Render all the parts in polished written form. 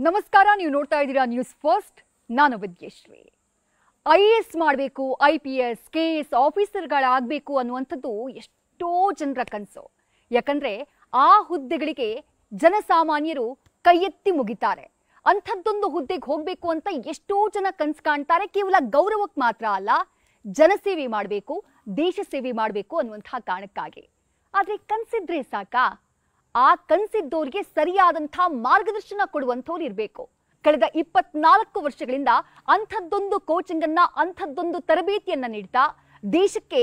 ನಮಸ್ಕಾರ, ನೀವು ನೋಡ್ತಾ ಇದ್ದೀರಾ ನ್ಯೂಸ್ ಫಸ್ಟ್. ನಾನು ವಿದ್ಯಶ್ರೀ. IAS ಮಾಡಬೇಕು, IPS, KS ಆಫೀಸರ್ಗಳಾಗಬೇಕು ಅನ್ನುವಂಥದ್ದು ಎಷ್ಟೋ ಜನರ ಕನಸು. ಯಾಕಂದ್ರೆ ಆ ಹುದ್ದೆಗಳಿಗೆ ಜನಸಾಮಾನ್ಯರು ಕೈ ಎತ್ತಿ ಮುಗಿತಾರೆ. ಅಂಥದ್ದೊಂದು ಹುದ್ದೆಗೆ ಹೋಗಬೇಕು ಅಂತ ಎಷ್ಟೋ ಜನ ಕನಸು ಕಾಣ್ತಾರೆ. ಕೇವಲ ಗೌರವಕ್ಕೆ ಮಾತ್ರ ಅಲ್ಲ, ಜನಸೇವೆ ಮಾಡಬೇಕು, ದೇಶ ಸೇವೆ ಮಾಡಬೇಕು ಅನ್ನುವಂತಹ ಕಾರಣಕ್ಕಾಗಿ. ಆದರೆ ಕನಸಿದ್ರೆ ಸಾಕಾ? ಆ ಕನಸಿದ್ದವರಿಗೆ ಸರಿಯಾದಂತಹ ಮಾರ್ಗದರ್ಶನ ಕೊಡುವಂಥವ್ರು ಇರಬೇಕು. ಕಳೆದ 24 ವರ್ಷಗಳಿಂದ ಅಂಥದ್ದೊಂದು ಕೋಚಿಂಗ್ ಅನ್ನ, ಅಂಥದ್ದೊಂದು ತರಬೇತಿಯನ್ನ ನೀಡ್ತಾ ದೇಶಕ್ಕೆ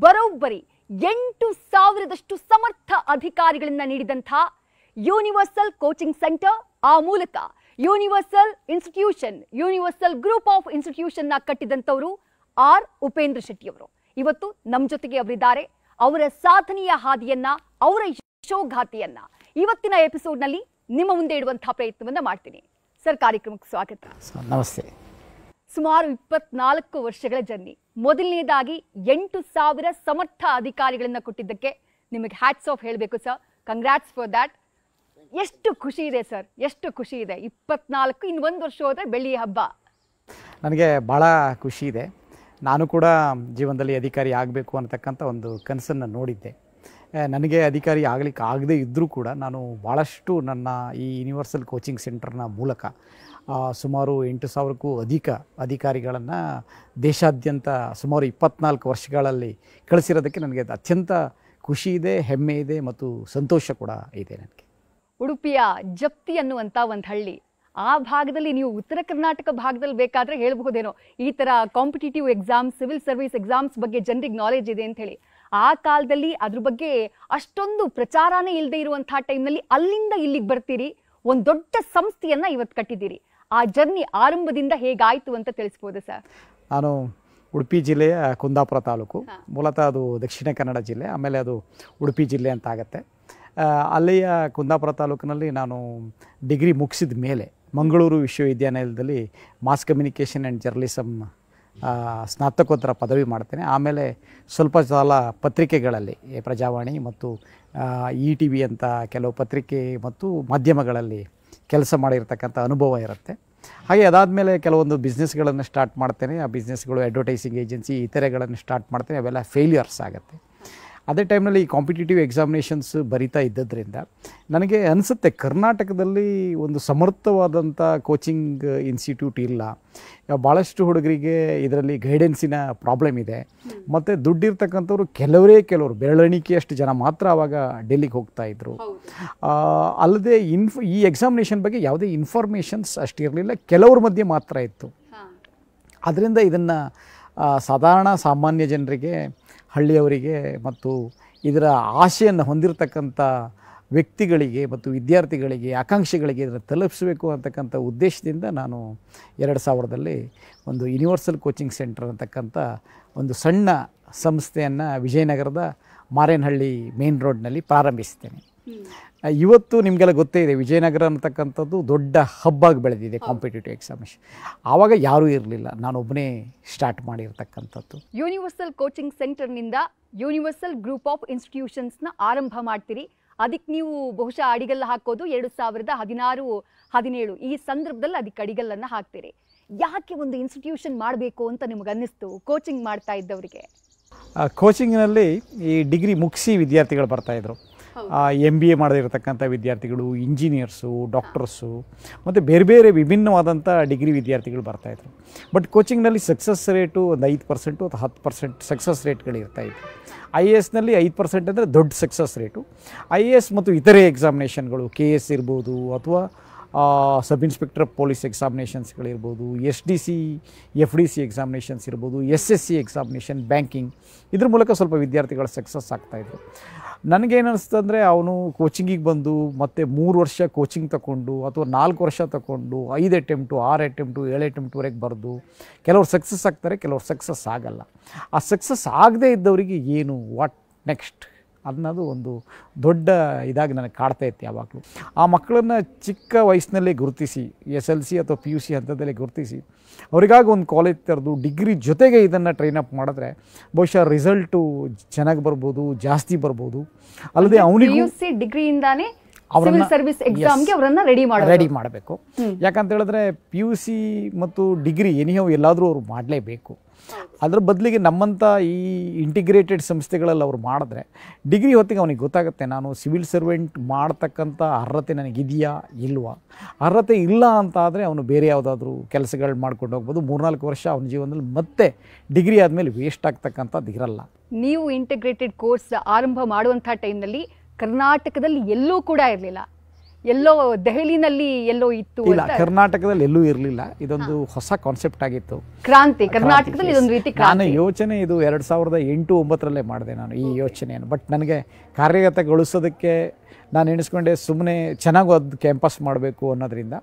ಬರೋಬ್ಬರಿ 8,000ದಷ್ಟು ಸಮರ್ಥ ಅಧಿಕಾರಿಗಳನ್ನ ನೀಡಿದಂತಹ ಯೂನಿವರ್ಸಲ್ ಕೋಚಿಂಗ್ ಸೆಂಟರ್, ಆ ಮೂಲಕ universal institution, universal group of institution ನ ಕಟ್ಟಿದಂಥವರು ಆರ್ ಉಪೇಂದ್ರ ಶೆಟ್ಟಿ ಅವರು ಇವತ್ತು ನಮ್ಮ ಜೊತೆಗೆ ಅವರಿದ್ದಾರೆ. ಅವರ ಸಾಧನೆಯ ಹಾದಿಯನ್ನ, ಅವರ ಯಶೋಗಾಥೆಯನ್ನ ಇವತ್ತಿನ ಎಪಿಸೋಡ್ ನಲ್ಲಿ ನಿಮ್ಮ ಮುಂದೆ ಇಡುವಂತಹ ಪ್ರಯತ್ನವನ್ನ ಮಾಡ್ತೀನಿ. ಸರ್, ಕಾರ್ಯಕ್ರಮಕ್ಕೆ ಸ್ವಾಗತ. ನಮಸ್ತೆ. ಸುಮಾರು 24 ವರ್ಷಗಳ ಜರ್ನಿ. ಮೊದಲನೇದಾಗಿ 8,000 ಸಮರ್ಥ ಅಧಿಕಾರಿಗಳನ್ನ ಕೊಟ್ಟಿದ್ದಕ್ಕೆ ನಿಮಗೆ ಹ್ಯಾಟ್ಸ್ ಆಫ್ ಹೇಳಬೇಕು ಸರ್. Congrats for that. ಎಷ್ಟು ಖುಷಿ ಇದೆ ಸರ್, ಎಷ್ಟು ಖುಷಿ ಇದೆ. 24 ಇನ್ನು 1 ವರ್ಷ ಹೋದ್ರೆ ಬೆಳ್ಳಿಯ ಹಬ್ಬ. ನನಗೆ ಭಾಳ ಖುಷಿ ಇದೆ. ನಾನು ಕೂಡ ಜೀವನದಲ್ಲಿ ಅಧಿಕಾರಿ ಆಗಬೇಕು ಅನ್ನತಕ್ಕಂಥ ಒಂದು ಕನಸನ್ನು ನೋಡಿದ್ದೆ. ನನಗೆ ಅಧಿಕಾರಿ ಆಗಲಿಕ್ಕೆ ಆಗದೇ ಇದ್ದರೂ ಕೂಡ ನಾನು ಭಾಳಷ್ಟು ನನ್ನ ಈ ಯೂನಿವರ್ಸಲ್ ಕೋಚಿಂಗ್ ಸೆಂಟರ್ನ ಮೂಲಕ ಸುಮಾರು 8,000ಕ್ಕೂ ಅಧಿಕ ಅಧಿಕಾರಿಗಳನ್ನು ದೇಶಾದ್ಯಂತ ಸುಮಾರು 24 ವರ್ಷಗಳಲ್ಲಿ ಕಳಿಸಿರೋದಕ್ಕೆ ನನಗೆ ಅತ್ಯಂತ ಖುಷಿ ಇದೆ, ಹೆಮ್ಮೆ ಇದೆ ಮತ್ತು ಸಂತೋಷ ಕೂಡ ಇದೆ. ನನಗೆ ಉಡುಪಿಯ ಜಪ್ತಿ ಅನ್ನುವಂಥ ಒಂದು ಹಳ್ಳಿ, ಆ ಭಾಗದಲ್ಲಿ ನೀವು ಉತ್ತರ ಕರ್ನಾಟಕ ಭಾಗದಲ್ಲಿ ಬೇಕಾದರೆ ಹೇಳಬಹುದೇನೋ ಈ ಥರ competitive exams, civil service exams ಬಗ್ಗೆ ಜನರಿಗೆ ನಾಲೆಜ್ ಇದೆ ಅಂತ ಹೇಳಿ. ಆ ಕಾಲದಲ್ಲಿ ಅದ್ರ ಬಗ್ಗೆ ಅಷ್ಟೊಂದು ಪ್ರಚಾರನೇ ಇಲ್ಲದೆ ಇರುವಂತಹ ಟೈಮ್ನಲ್ಲಿ ಅಲ್ಲಿಂದ ಇಲ್ಲಿಗೆ ಬರ್ತೀರಿ, ಒಂದು ದೊಡ್ಡ ಸಂಸ್ಥೆಯನ್ನ ಇವತ್ತು ಕಟ್ಟಿದ್ದೀರಿ. ಆ ಜರ್ನಿ ಆರಂಭದಿಂದ ಹೇಗಾಯಿತು ಅಂತ ತಿಳಿಸ್ಬೋದು ಸರ್? ನಾನು ಉಡುಪಿ ಜಿಲ್ಲೆಯ ಕುಂದಾಪುರ ತಾಲೂಕು, ಮೂಲತಃ ಅದು ದಕ್ಷಿಣ ಕನ್ನಡ ಜಿಲ್ಲೆ, ಆಮೇಲೆ ಅದು ಉಡುಪಿ ಜಿಲ್ಲೆ ಅಂತ ಆಗುತ್ತೆ. ಅಲ್ಲಿಯ ಕುಂದಾಪುರ ತಾಲೂಕಿನಲ್ಲಿ ನಾನು ಡಿಗ್ರಿ ಮುಗಿಸಿದ ಮೇಲೆ ಮಂಗಳೂರು ವಿಶ್ವವಿದ್ಯಾನಿಲಯದಲ್ಲಿ ಮಾಸ್ ಕಮ್ಯುನಿಕೇಷನ್ ಆ್ಯಂಡ್ ಜರ್ನಲಿಸಮ್ ಸ್ನಾತಕೋತ್ತರ ಪದವಿ ಮಾಡ್ತೇನೆ. ಆಮೇಲೆ ಸ್ವಲ್ಪ ಕಾಲ ಪತ್ರಿಕೆಗಳಲ್ಲಿ, ಪ್ರಜಾವಾಣಿ ಮತ್ತು ETV ಅಂತ ಕೆಲವು ಪತ್ರಿಕೆ ಮತ್ತು ಮಾಧ್ಯಮಗಳಲ್ಲಿ ಕೆಲಸ ಮಾಡಿರ್ತಕ್ಕಂಥ ಅನುಭವ ಇರುತ್ತೆ. ಹಾಗೆ ಅದಾದಮೇಲೆ ಕೆಲವೊಂದು ಬಿಸ್ನೆಸ್ಗಳನ್ನು ಸ್ಟಾರ್ಟ್ ಮಾಡ್ತೇನೆ. ಆ ಬಿಸ್ನೆಸ್ಗಳು ಅಡ್ವರ್ಟೈಸಿಂಗ್ ಏಜೆನ್ಸಿ ಇತರೆಗಳನ್ನು ಸ್ಟಾರ್ಟ್ ಮಾಡ್ತೇನೆ. ಅವೆಲ್ಲ ಫೇಲ್ಯೂರ್ಸ್ ಆಗುತ್ತೆ. ಅದೇ ಟೈಮ್ನಲ್ಲಿ ಈ ಕಾಂಪಿಟೇಟಿವ್ ಎಕ್ಸಾಮಿನೇಷನ್ಸ್ ಬರಿತಾ ಇದ್ದದ್ರಿಂದ ನನಗೆ ಅನಿಸುತ್ತೆ ಕರ್ನಾಟಕದಲ್ಲಿ ಒಂದು ಸಮರ್ಥವಾದಂಥ ಕೋಚಿಂಗ್ ಇನ್ಸ್ಟಿಟ್ಯೂಟ್ ಇಲ್ಲ. ಭಾಳಷ್ಟು ಹುಡುಗರಿಗೆ ಇದರಲ್ಲಿ ಗೈಡೆನ್ಸಿನ ಪ್ರಾಬ್ಲಮ್ ಇದೆ. ಮತ್ತು ದುಡ್ಡಿರ್ತಕ್ಕಂಥವ್ರು ಕೆಲವರು ಬೆರಳೆಣಿಕೆಯಷ್ಟು ಜನ ಮಾತ್ರ ಆವಾಗ ಡೆಲ್ಲಿಗೆ ಹೋಗ್ತಾಯಿದ್ರು. ಅಲ್ಲದೆ ಈ ಎಕ್ಸಾಮಿನೇಷನ್ ಬಗ್ಗೆ ಯಾವುದೇ ಇನ್ಫಾರ್ಮೇಷನ್ಸ್ ಅಷ್ಟಿರಲಿಲ್ಲ, ಕೆಲವ್ರ ಮಧ್ಯೆ ಮಾತ್ರ ಇತ್ತು. ಅದರಿಂದ ಇದನ್ನು ಸಾಮಾನ್ಯ ಜನರಿಗೆ, ಹಳ್ಳಿಯವರಿಗೆ ಮತ್ತು ಇದರ ಆಶೆಯನ್ನು ಹೊಂದಿರತಕ್ಕಂಥ ವ್ಯಕ್ತಿಗಳಿಗೆ ಮತ್ತು ವಿದ್ಯಾರ್ಥಿಗಳಿಗೆ, ಆಕಾಂಕ್ಷಿಗಳಿಗೆ ಇದನ್ನು ತಲುಪಿಸಬೇಕು ಅಂತಕ್ಕಂಥ ಉದ್ದೇಶದಿಂದ ನಾನು 2000ರಲ್ಲಿ ಒಂದು ಯೂನಿವರ್ಸಲ್ ಕೋಚಿಂಗ್ ಸೆಂಟರ್ ಅಂತಕ್ಕಂಥ ಒಂದು ಸಣ್ಣ ಸಂಸ್ಥೆಯನ್ನು ವಿಜಯನಗರದ ಮಾರೇನಹಳ್ಳಿ ಮೇನ್ ರೋಡ್ನಲ್ಲಿ ಪ್ರಾರಂಭಿಸ್ತೇನೆ. ಇವತ್ತು ನಿಮಗೆಲ್ಲ ಗೊತ್ತೇ ಇದೆ, ವಿಜಯನಗರ ಅಂತಕ್ಕಂಥದ್ದು ದೊಡ್ಡ ಹಬ್ಬಾಗಿ ಬೆಳೆದಿದೆ ಕಾಂಪಿಟೇಟಿವ್ ಎಕ್ಸಾಮಿನೇಷನ್. ಆವಾಗ ಯಾರೂ ಇರಲಿಲ್ಲ, ನಾನೊಬ್ಬನೇ ಸ್ಟಾರ್ಟ್ ಮಾಡಿರ್ತಕ್ಕಂಥದ್ದು. ಯೂನಿವರ್ಸಲ್ ಕೋಚಿಂಗ್ ಸೆಂಟರ್ನಿಂದ ಯೂನಿವರ್ಸಲ್ ಗ್ರೂಪ್ ಆಫ್ ಇನ್ಸ್ಟಿಟ್ಯೂಷನ್ಸ್ನ ಆರಂಭ ಮಾಡ್ತೀರಿ. ಅದಕ್ಕೆ ನೀವು ಬಹುಶಃ ಅಡಿಗಲ್ಲ ಹಾಕೋದು 2016-17 ಈ ಸಂದರ್ಭದಲ್ಲಿ ಅದಕ್ಕೆ ಅಡಿಗಲ್ಲನ್ನು ಹಾಕ್ತೀರಿ. ಯಾಕೆ ಒಂದು ಇನ್ಸ್ಟಿಟ್ಯೂಷನ್ ಮಾಡಬೇಕು ಅಂತ ನಿಮಗೆ ಅನ್ನಿಸ್ತು ಕೋಚಿಂಗ್ ಮಾಡ್ತಾ ಇದ್ದವರಿಗೆ? ಕೋಚಿಂಗ್ನಲ್ಲಿ ಈ ಡಿಗ್ರಿ ಮುಗಿಸಿ ವಿದ್ಯಾರ್ಥಿಗಳು ಬರ್ತಾಯಿದ್ರು. MBA ಮಾಡದಿರತಕ್ಕಂಥ ವಿದ್ಯಾರ್ಥಿಗಳು, ಇಂಜಿನಿಯರ್ಸು, ಡಾಕ್ಟರ್ಸು ಮತ್ತು ಬೇರೆ ಬೇರೆ ವಿಭಿನ್ನವಾದಂಥ ಡಿಗ್ರಿ ವಿದ್ಯಾರ್ಥಿಗಳು ಬರ್ತಾಯಿದ್ರು. ಬಟ್ ಕೋಚಿಂಗ್ನಲ್ಲಿ ಸಕ್ಸಸ್ ರೇಟು ಒಂದು 5% ಅಥವಾ 10% ಸಕ್ಸಸ್ ರೇಟ್ಗಳಿರ್ತಾಯಿತ್ತು. IASನಲ್ಲಿ 5% ಅಂದರೆ ದೊಡ್ಡ ಸಕ್ಸಸ್ ರೇಟು. IAS ಮತ್ತು ಇತರೆ ಎಕ್ಸಾಮಿನೇಷನ್ಗಳು, KS ಇರ್ಬೋದು ಅಥವಾ ಸಬ್ ಇನ್ಸ್ಪೆಕ್ಟರ್ ಪೊಲೀಸ್ ಎಕ್ಸಾಮಿನೇಷನ್ಸ್ಗಳಿರ್ಬೋದು, SDC FDC ಎಕ್ಸಾಮಿನೇಷನ್ಸ್ ಇರ್ಬೋದು, SSC ಎಕ್ಸಾಮಿನೇಷನ್, ಬ್ಯಾಂಕಿಂಗ್, ಇದ್ರ ಮೂಲಕ ಸ್ವಲ್ಪ ವಿದ್ಯಾರ್ಥಿಗಳು ಸಕ್ಸಸ್ ಆಗ್ತಾಯಿದ್ರು. ನನಗೇನು ಅನ್ನಿಸ್ತಂದರೆ ಅವನು ಕೋಚಿಂಗಿಗೆ ಬಂದು ಮತ್ತೆ 3 ವರ್ಷ ಕೋಚಿಂಗ್ ತಗೊಂಡು ಅಥವಾ 4 ವರ್ಷ ತಗೊಂಡು 5 ಅಟೆಂಪ್ಟು, 6 ಅಟೆಂಪ್ಟು, 7 ಅಟೆಂಪ್ಟ್ವರೆಗೆ ಬರೆದು ಕೆಲವ್ರು ಸಕ್ಸಸ್ ಆಗ್ತಾರೆ, ಕೆಲವ್ರು ಸಕ್ಸಸ್ ಆಗಲ್ಲ. ಆ ಸಕ್ಸಸ್ ಆಗದೇ ಇದ್ದವರಿಗೆ ಏನು, ವಾಟ್ ನೆಕ್ಸ್ಟ್ ಅನ್ನೋದು ಒಂದು ದೊಡ್ಡ ಇದಾಗಿ ನನಗೆ ಕಾಡ್ತಾ ಇತ್ತು ಯಾವಾಗಲೂ. ಆ ಮಕ್ಕಳನ್ನು ಚಿಕ್ಕ ವಯಸ್ಸಿನಲ್ಲೇ ಗುರುತಿಸಿ, SLC ಅಥವಾ PUC ಹಂತದಲ್ಲೇ ಗುರುತಿಸಿ ಅವರಿಗಾಗಿ ಒಂದು ಕಾಲೇಜ್ ತೆರೆದು ಡಿಗ್ರಿ ಜೊತೆಗೆ ಇದನ್ನು ಟ್ರೈನಪ್ ಮಾಡಿದ್ರೆ ಬಹುಶಃ ರಿಸಲ್ಟು ಚೆನ್ನಾಗಿ ಬರ್ಬೋದು, ಜಾಸ್ತಿ ಬರ್ಬೋದು. ಅಲ್ಲದೆ ಅವನಿಗೆ PUC ಡಿಗ್ರಿಯಿಂದಾನೇ ಸಿವಿಲ್ ಸರ್ವಿಸ್ ಎಕ್ಸಾಮ್ಗೆ ಅವರನ್ನ ರೆಡಿ ಮಾಡಬೇಕು. ಯಾಕಂತ ಹೇಳಿದ್ರೆ PUC ಮತ್ತು ಡಿಗ್ರಿ ಎನಿಹೋ ಎಲ್ಲಾದರೂ ಅವ್ರು ಮಾಡಲೇಬೇಕು. ಅದ್ರ ಬದಲಿಗೆ ನಮ್ಮಂಥ ಈ ಇಂಟಿಗ್ರೇಟೆಡ್ ಸಂಸ್ಥೆಗಳಲ್ಲಿ ಅವ್ರು ಮಾಡಿದ್ರೆ ಡಿಗ್ರಿ ಹೊತ್ತಿಗೆ ಅವನಿಗೆ ಗೊತ್ತಾಗುತ್ತೆ ನಾನು ಸಿವಿಲ್ ಸರ್ವೆಂಟ್ ಮಾಡ್ತಕ್ಕಂಥ ಅರ್ಹತೆ ನನಗಿದೆಯಾ ಇಲ್ವಾ. ಅರ್ಹತೆ ಇಲ್ಲ ಅಂತ ಆದರೆ ಅವನು ಬೇರೆ ಯಾವುದಾದ್ರೂ ಕೆಲಸಗಳು ಮಾಡ್ಕೊಂಡು ಹೋಗ್ಬೋದು. 3-4 ವರ್ಷ ಅವನ ಜೀವನದಲ್ಲಿ ಮತ್ತೆ ಡಿಗ್ರಿ ಆದಮೇಲೆ ವೇಸ್ಟ್ ಆಗ್ತಕ್ಕಂಥದ್ದು ಇರಲ್ಲ. ನೀವು ಇಂಟಿಗ್ರೇಟೆಡ್ ಕೋರ್ಸ್ ಆರಂಭ ಮಾಡುವಂಥ ಟೈಮ್ನಲ್ಲಿ ಕರ್ನಾಟಕದಲ್ಲಿ ಎಲ್ಲೂ ಕೂಡ ಇರಲಿಲ್ಲ, ಎಲ್ಲೋ ದೆಹಲಿನಲ್ಲಿ ಎಲ್ಲೋ ಇತ್ತು. ಇಲ್ಲ, ಕರ್ನಾಟಕದಲ್ಲಿ ಎಲ್ಲೂ ಇರಲಿಲ್ಲ. ಇದೊಂದು ಹೊಸ ಕಾನ್ಸೆಪ್ಟ್ ಆಗಿತ್ತು, ಕ್ರಾಂತಿ. ಕರ್ನಾಟಕದಲ್ಲಿ ಇದೊಂದು ರೀತಿ ನಾನು ಯೋಚನೆ ಇದು 2008-09 ಮಾಡಿದೆ ನಾನು ಈ ಯೋಚನೆಯನ್ನು. ಬಟ್ ನನಗೆ ಕಾರ್ಯಗತಗೊಳಿಸೋದಕ್ಕೆ ನಾನು ಎಣಿಸ್ಕೊಂಡೆ ಸುಮ್ಮನೆ ಚೆನ್ನಾಗೂ ಅದು ಕ್ಯಾಂಪಸ್ ಮಾಡಬೇಕು ಅನ್ನೋದ್ರಿಂದ.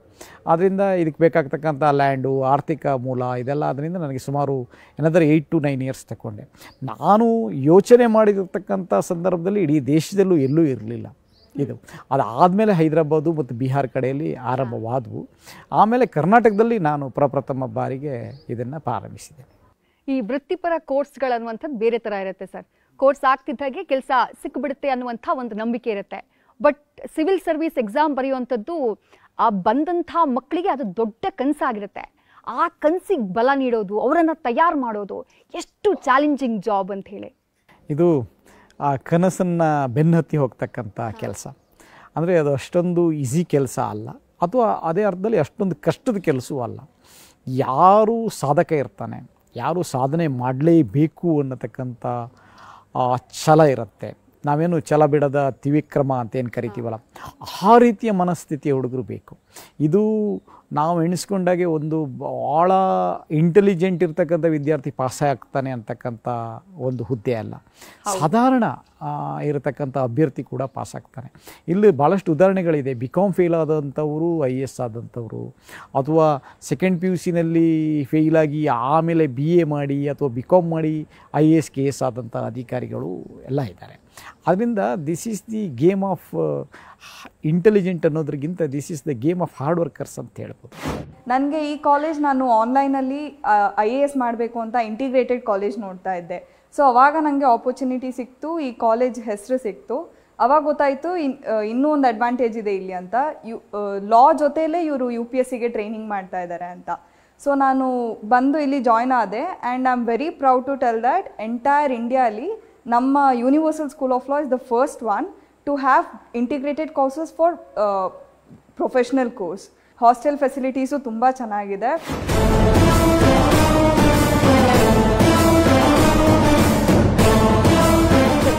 ಆದ್ದರಿಂದ ಇದಕ್ಕೆ ಬೇಕಾಗ್ತಕ್ಕಂಥ ಲ್ಯಾಂಡು, ಆರ್ಥಿಕ ಮೂಲ ಇದೆಲ್ಲ ಅದರಿಂದ ನನಗೆ ಸುಮಾರು ಏನಾದರೂ 8 to 9 years ತಗೊಂಡೆ. ನಾನು ಯೋಚನೆ ಮಾಡಿರ್ತಕ್ಕಂಥ ಸಂದರ್ಭದಲ್ಲಿ ಇಡೀ ದೇಶದಲ್ಲೂ ಎಲ್ಲೂ ಇರಲಿಲ್ಲ ಇದು. ಅದಾದಮೇಲೆ ಹೈದರಾಬಾದು ಮತ್ತು ಬಿಹಾರ ಕಡೆಯಲ್ಲಿ ಆರಂಭವಾದವು. ಆಮೇಲೆ ಕರ್ನಾಟಕದಲ್ಲಿ ನಾನು ಪ್ರಪ್ರಥಮ ಬಾರಿಗೆ ಇದನ್ನು ಪ್ರಾರಂಭಿಸಿದೆ. ಈ ವೃತ್ತಿಪರ ಕೋರ್ಸ್ಗಳನ್ನುವಂಥದ್ದು ಬೇರೆ ಥರ ಇರುತ್ತೆ ಸರ್. ಕೋರ್ಸ್ ಆಗ್ತಿದ್ದಾಗೆ ಕೆಲಸ ಸಿಕ್ಕಿಬಿಡುತ್ತೆ ಅನ್ನುವಂಥ ಒಂದು ನಂಬಿಕೆ ಇರುತ್ತೆ. ಬಟ್ ಸಿವಿಲ್ ಸರ್ವಿಸ್ ಎಕ್ಸಾಮ್ ಬರೆಯುವಂಥದ್ದು ಆ ಬಂದಂಥ ಮಕ್ಕಳಿಗೆ ಅದು ದೊಡ್ಡ ಕನಸಾಗಿರುತ್ತೆ. ಆ ಕನಸಿಗೆ ಬಲ ನೀಡೋದು, ಅವರನ್ನು ತಯಾರು ಮಾಡೋದು ಎಷ್ಟು ಚಾಲೆಂಜಿಂಗ್ ಜಾಬ್ ಅಂತ ಹೇಳಿ. ಇದು ಆ ಕನಸನ್ನು ಬೆನ್ನತ್ತಿ ಹೋಗ್ತಕ್ಕಂಥ ಕೆಲಸ. ಅಂದರೆ ಅದು ಅಷ್ಟೊಂದು ಈಸಿ ಕೆಲಸ ಅಲ್ಲ, ಅಥವಾ ಅದೇ ಅರ್ಥದಲ್ಲಿ ಅಷ್ಟೊಂದು ಕಷ್ಟದ ಕೆಲಸವೂ ಅಲ್ಲ. ಯಾರು ಸಾಧಕ ಇರ್ತಾನೆ, ಯಾರು ಸಾಧನೆ ಮಾಡಲೇಬೇಕು ಅನ್ನತಕ್ಕಂಥ ಛಲ ಇರುತ್ತೆ. ನಾವೇನು ಛಲ ಬಿಡದ ತ್ರಿವಿಕ್ರಮ ಅಂತೇನು ಕರಿತೀವಲ್ಲ, ಆ ರೀತಿಯ ಮನಸ್ಥಿತಿಯ ಹುಡುಗರು ಬೇಕು. ಇದು ನಾವು ಎಣಿಸ್ಕೊಂಡಾಗೆ ಒಂದು ಭಾಳ ಇಂಟೆಲಿಜೆಂಟ್ ಇರ್ತಕ್ಕಂಥ ವಿದ್ಯಾರ್ಥಿ ಪಾಸ್ ಆಗ್ತಾನೆ ಅಂತಕ್ಕಂಥ ಒಂದು ಹುದ್ದೆ ಅಲ್ಲ. ಸಾಧಾರಣ ಇರತಕ್ಕಂಥ ಅಭ್ಯರ್ಥಿ ಕೂಡ ಪಾಸ್ ಆಗ್ತಾನೆ. ಇಲ್ಲಿ ಭಾಳಷ್ಟು ಉದಾಹರಣೆಗಳಿದೆ. BCom ಫೇಲ್ ಆದಂಥವರು IAS ಆದಂಥವರು, ಅಥವಾ ಸೆಕೆಂಡ್ PUCನಲ್ಲಿ ಫೇಲಾಗಿ ಆಮೇಲೆ BA ಮಾಡಿ ಅಥವಾ BCom ಮಾಡಿ IAS KS ಆದಂಥ ಅಧಿಕಾರಿಗಳು ಎಲ್ಲ ಇದ್ದಾರೆ. ಅದರಿಂದ this is the game of intelligent ಅನ್ನೋದ್ರಿಗಿಂತ this is the game of hard workers ಅಂತ ಹೇಳ್ಬೋದು. ನನಗೆ ಈ ಕಾಲೇಜ್ ನಾನು ಆನ್ಲೈನಲ್ಲಿ IAS ಮಾಡಬೇಕು ಅಂತ ಇಂಟಿಗ್ರೇಟೆಡ್ ಕಾಲೇಜ್ ನೋಡ್ತಾ ಇದ್ದೆ. ಸೊ ಅವಾಗ ನನಗೆ ಆಪರ್ಚುನಿಟಿ ಸಿಕ್ತು, ಈ ಕಾಲೇಜ್ ಹೆಸರು ಸಿಕ್ತು. ಅವಾಗ ಗೊತ್ತಾಯಿತು ಇನ್ನೂ ಒಂದು ಅಡ್ವಾಂಟೇಜ್ ಇದೆ ಇಲ್ಲಿ ಅಂತ. ಲಾ ಜೊತೆಲೇ ಇವರು UPSCಗೆ ಟ್ರೈನಿಂಗ್ ಮಾಡ್ತಾ ಇದ್ದಾರೆ ಅಂತ. ಸೊ ನಾನು ಬಂದು ಇಲ್ಲಿ ಜಾಯ್ನ್ ಆದೆ. And I am very proud to tell that entire ಇಂಡಿಯಾಲಿ ನಮ್ಮ Universal School of Law is the first one to have integrated courses for professional course. Hostel facilities ತುಂಬ ಚೆನ್ನಾಗಿದೆ.